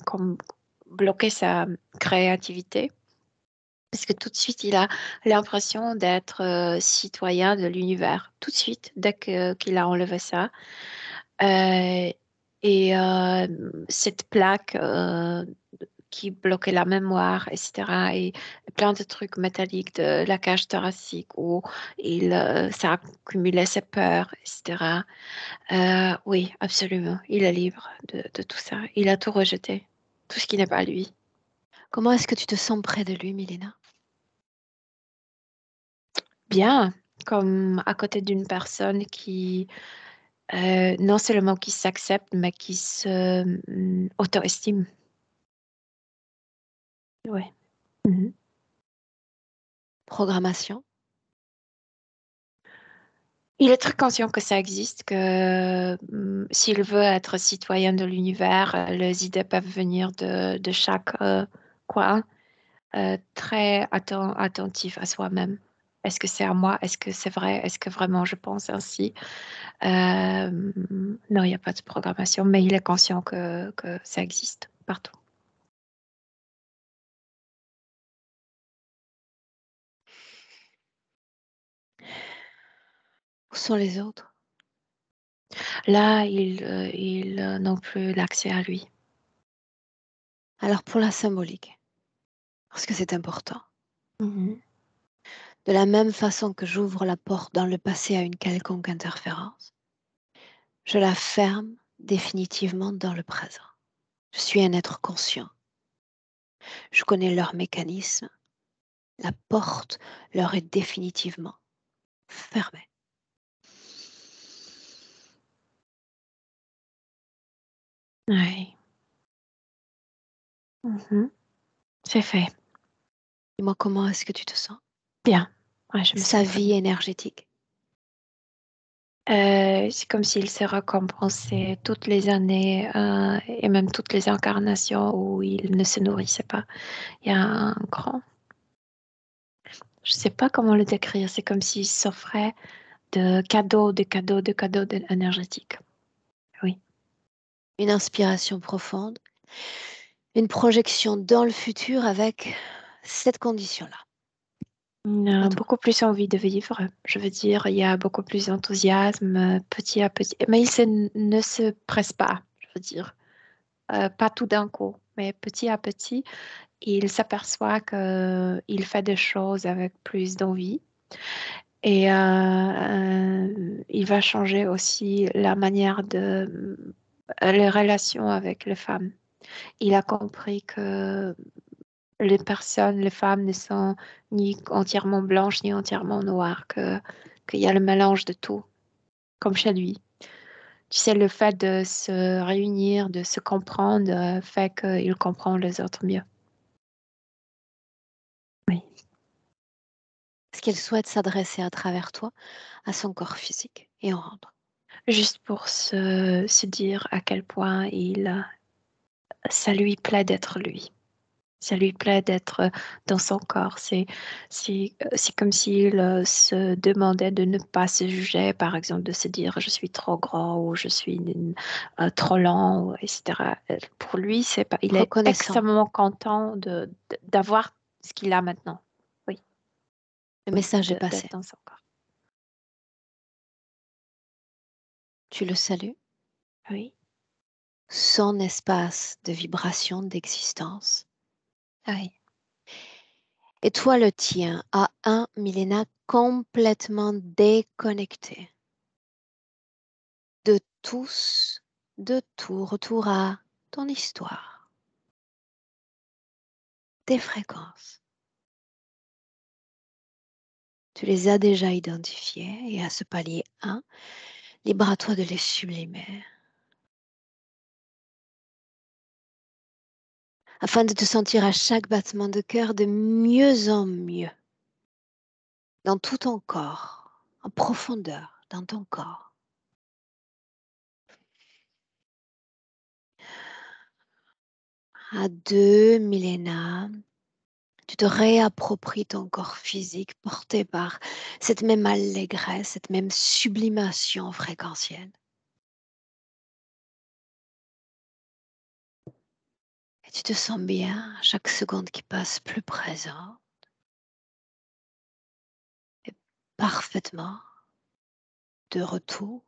S3: comme bloquer sa créativité. Parce que tout de suite, il a l'impression d'être citoyen de l'univers. Tout de suite, qu'il a enlevé ça. Euh, et cette plaque qui bloquait la mémoire, etc. Et plein de trucs métalliques de la cage thoracique où ça accumulait ses peurs, etc. Oui, absolument. Il est libre de tout ça. Il a tout rejeté. Tout ce qui n'est pas lui.
S1: Comment est-ce que tu te sens près de lui, Milena?
S3: Bien, comme à côté d'une personne qui, non seulement qui s'accepte, mais qui se auto-estime. Oui. Mhm.
S1: Programmation?
S3: Il est très conscient que ça existe, que s'il veut être citoyen de l'univers, les idées peuvent venir de chaque coin, très attentif à soi-même. Est-ce que c'est à moi? Est-ce que c'est vrai? Est-ce que vraiment je pense ainsi? Non, il n'y a pas de programmation, mais il est conscient que ça existe partout.
S1: Où sont les autres?
S3: Là, ils n'ont plus l'accès à lui.
S1: Alors pour la symbolique, parce que c'est important.
S3: Mhm.
S1: De la même façon que j'ouvre la porte dans le passé à une quelconque interférence, je la ferme définitivement dans le présent. Je suis un être conscient. Je connais leur mécanisme. La porte leur est définitivement fermée.
S3: Oui. Mhm. C'est fait.
S1: Dis-moi, comment est-ce que tu te sens?
S3: Bien. Ouais, je me
S1: Sa
S3: sens très
S1: vie
S3: bien.
S1: énergétique.
S3: C'est comme s'il se récompensait toutes les années et même toutes les incarnations où il ne se nourrissait pas. Il y a un grand, je ne sais pas comment le décrire, c'est comme s'il s'offrait de cadeaux, de cadeaux, de cadeaux énergétiques. Oui.
S1: Une inspiration profonde. Une projection dans le futur avec cette condition-là.
S3: On
S1: À
S3: a
S1: toi.
S3: beaucoup plus envie de vivre. Je veux dire, il y a beaucoup plus d'enthousiasme petit à petit. Mais ne se presse pas, je veux dire. Pas tout d'un coup, mais petit à petit, il s'aperçoit qu'il fait des choses avec plus d'envie. Et il va changer aussi la manière les relations avec les femmes. Il a compris que les femmes ne sont ni entièrement blanches ni entièrement noires, qu'il y a le mélange de tout, comme chez lui. Tu sais, le fait de se réunir, de se comprendre, fait qu'il comprend les autres mieux. Oui.
S1: Est-ce qu'elle souhaite s'adresser à travers toi à son corps physique et en rendre?
S3: Juste pour se dire à quel point ça lui plaît d'être lui. Ça lui plaît d'être dans son corps. C'est comme s'il se demandait de ne pas se juger, par exemple, de se dire je suis trop grand ou je suis trop lent, etc. Pour lui, c'est pas, il est
S1: Reconnaissant.
S3: extrêmement content d'avoir ce qu'il a maintenant. Oui,
S1: Le message est passé.
S3: d'être dans son corps.
S1: Tu le salues.
S3: Oui,
S1: Son espace de vibration, d'existence.
S3: oui,
S1: Et toi, le tien, à un millénaire complètement déconnecté de tous, de tout, retour à ton histoire, tes fréquences. Tu les as déjà identifiées et à ce palier 1, libre à toi de les sublimer afin de te sentir à chaque battement de cœur de mieux en mieux dans tout ton corps, en profondeur dans ton corps. À 2 millénaires, tu te réappropries ton corps physique porté par cette même allégresse, cette même sublimation fréquentielle. Et tu te sens bien à chaque seconde qui passe plus présent et parfaitement de retour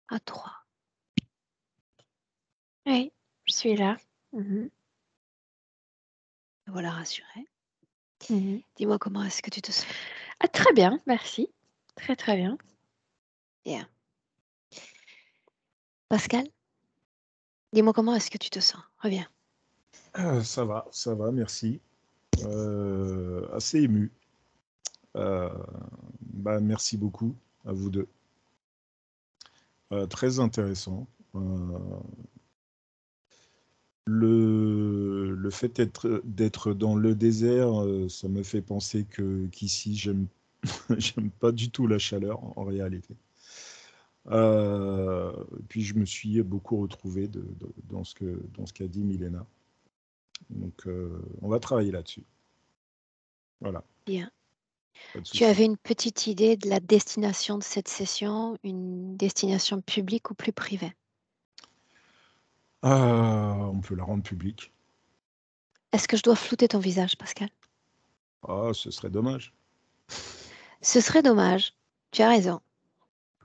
S1: à toi.
S3: oui, je suis là.
S1: Me voilà rassurée.
S3: Mhm.
S1: Dis-moi comment est-ce que tu te sens?
S3: Ah, très bien, merci. Très, très bien.
S1: Bien. Pascal, dis-moi comment est-ce que tu te sens? Reviens.
S2: Ça va, merci. Assez ému. Merci beaucoup à vous deux. Très intéressant. Le fait d'être dans le désert, ça me fait penser qu'ici, j'aime j'aime pas du tout la chaleur en réalité. Puis je me suis beaucoup retrouvé dans ce qu'a dit Milena. Donc on va travailler là-dessus. Voilà,
S1: Bien.
S2: pas de
S1: Tu
S2: souci.
S1: avais une petite idée de la destination de cette session, une destination publique ou plus privée?
S2: On peut la rendre publique.
S1: Est-ce que je dois flouter ton visage, Pascal?
S2: Ah, ce serait dommage.
S1: Ce serait dommage. Tu as raison.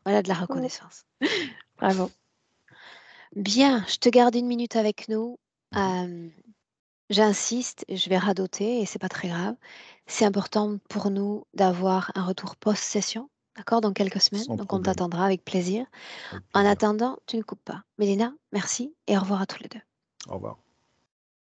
S1: Voilà de la
S3: Oh,
S1: reconnaissance.
S3: bravo.
S1: Bien, je te garde 1 minute avec nous.
S2: Mhm.
S1: J'insiste, je vais radoter et c'est pas très grave. C'est important pour nous d'avoir un retour post-session, d'accord, dans quelques semaines.
S2: Sans
S1: Donc on
S2: problème,
S1: t'attendra avec plaisir.
S2: avec
S1: En
S2: plaisir.
S1: attendant, tu ne coupes pas. Mélina, merci et au revoir à tous les deux.
S2: Au revoir.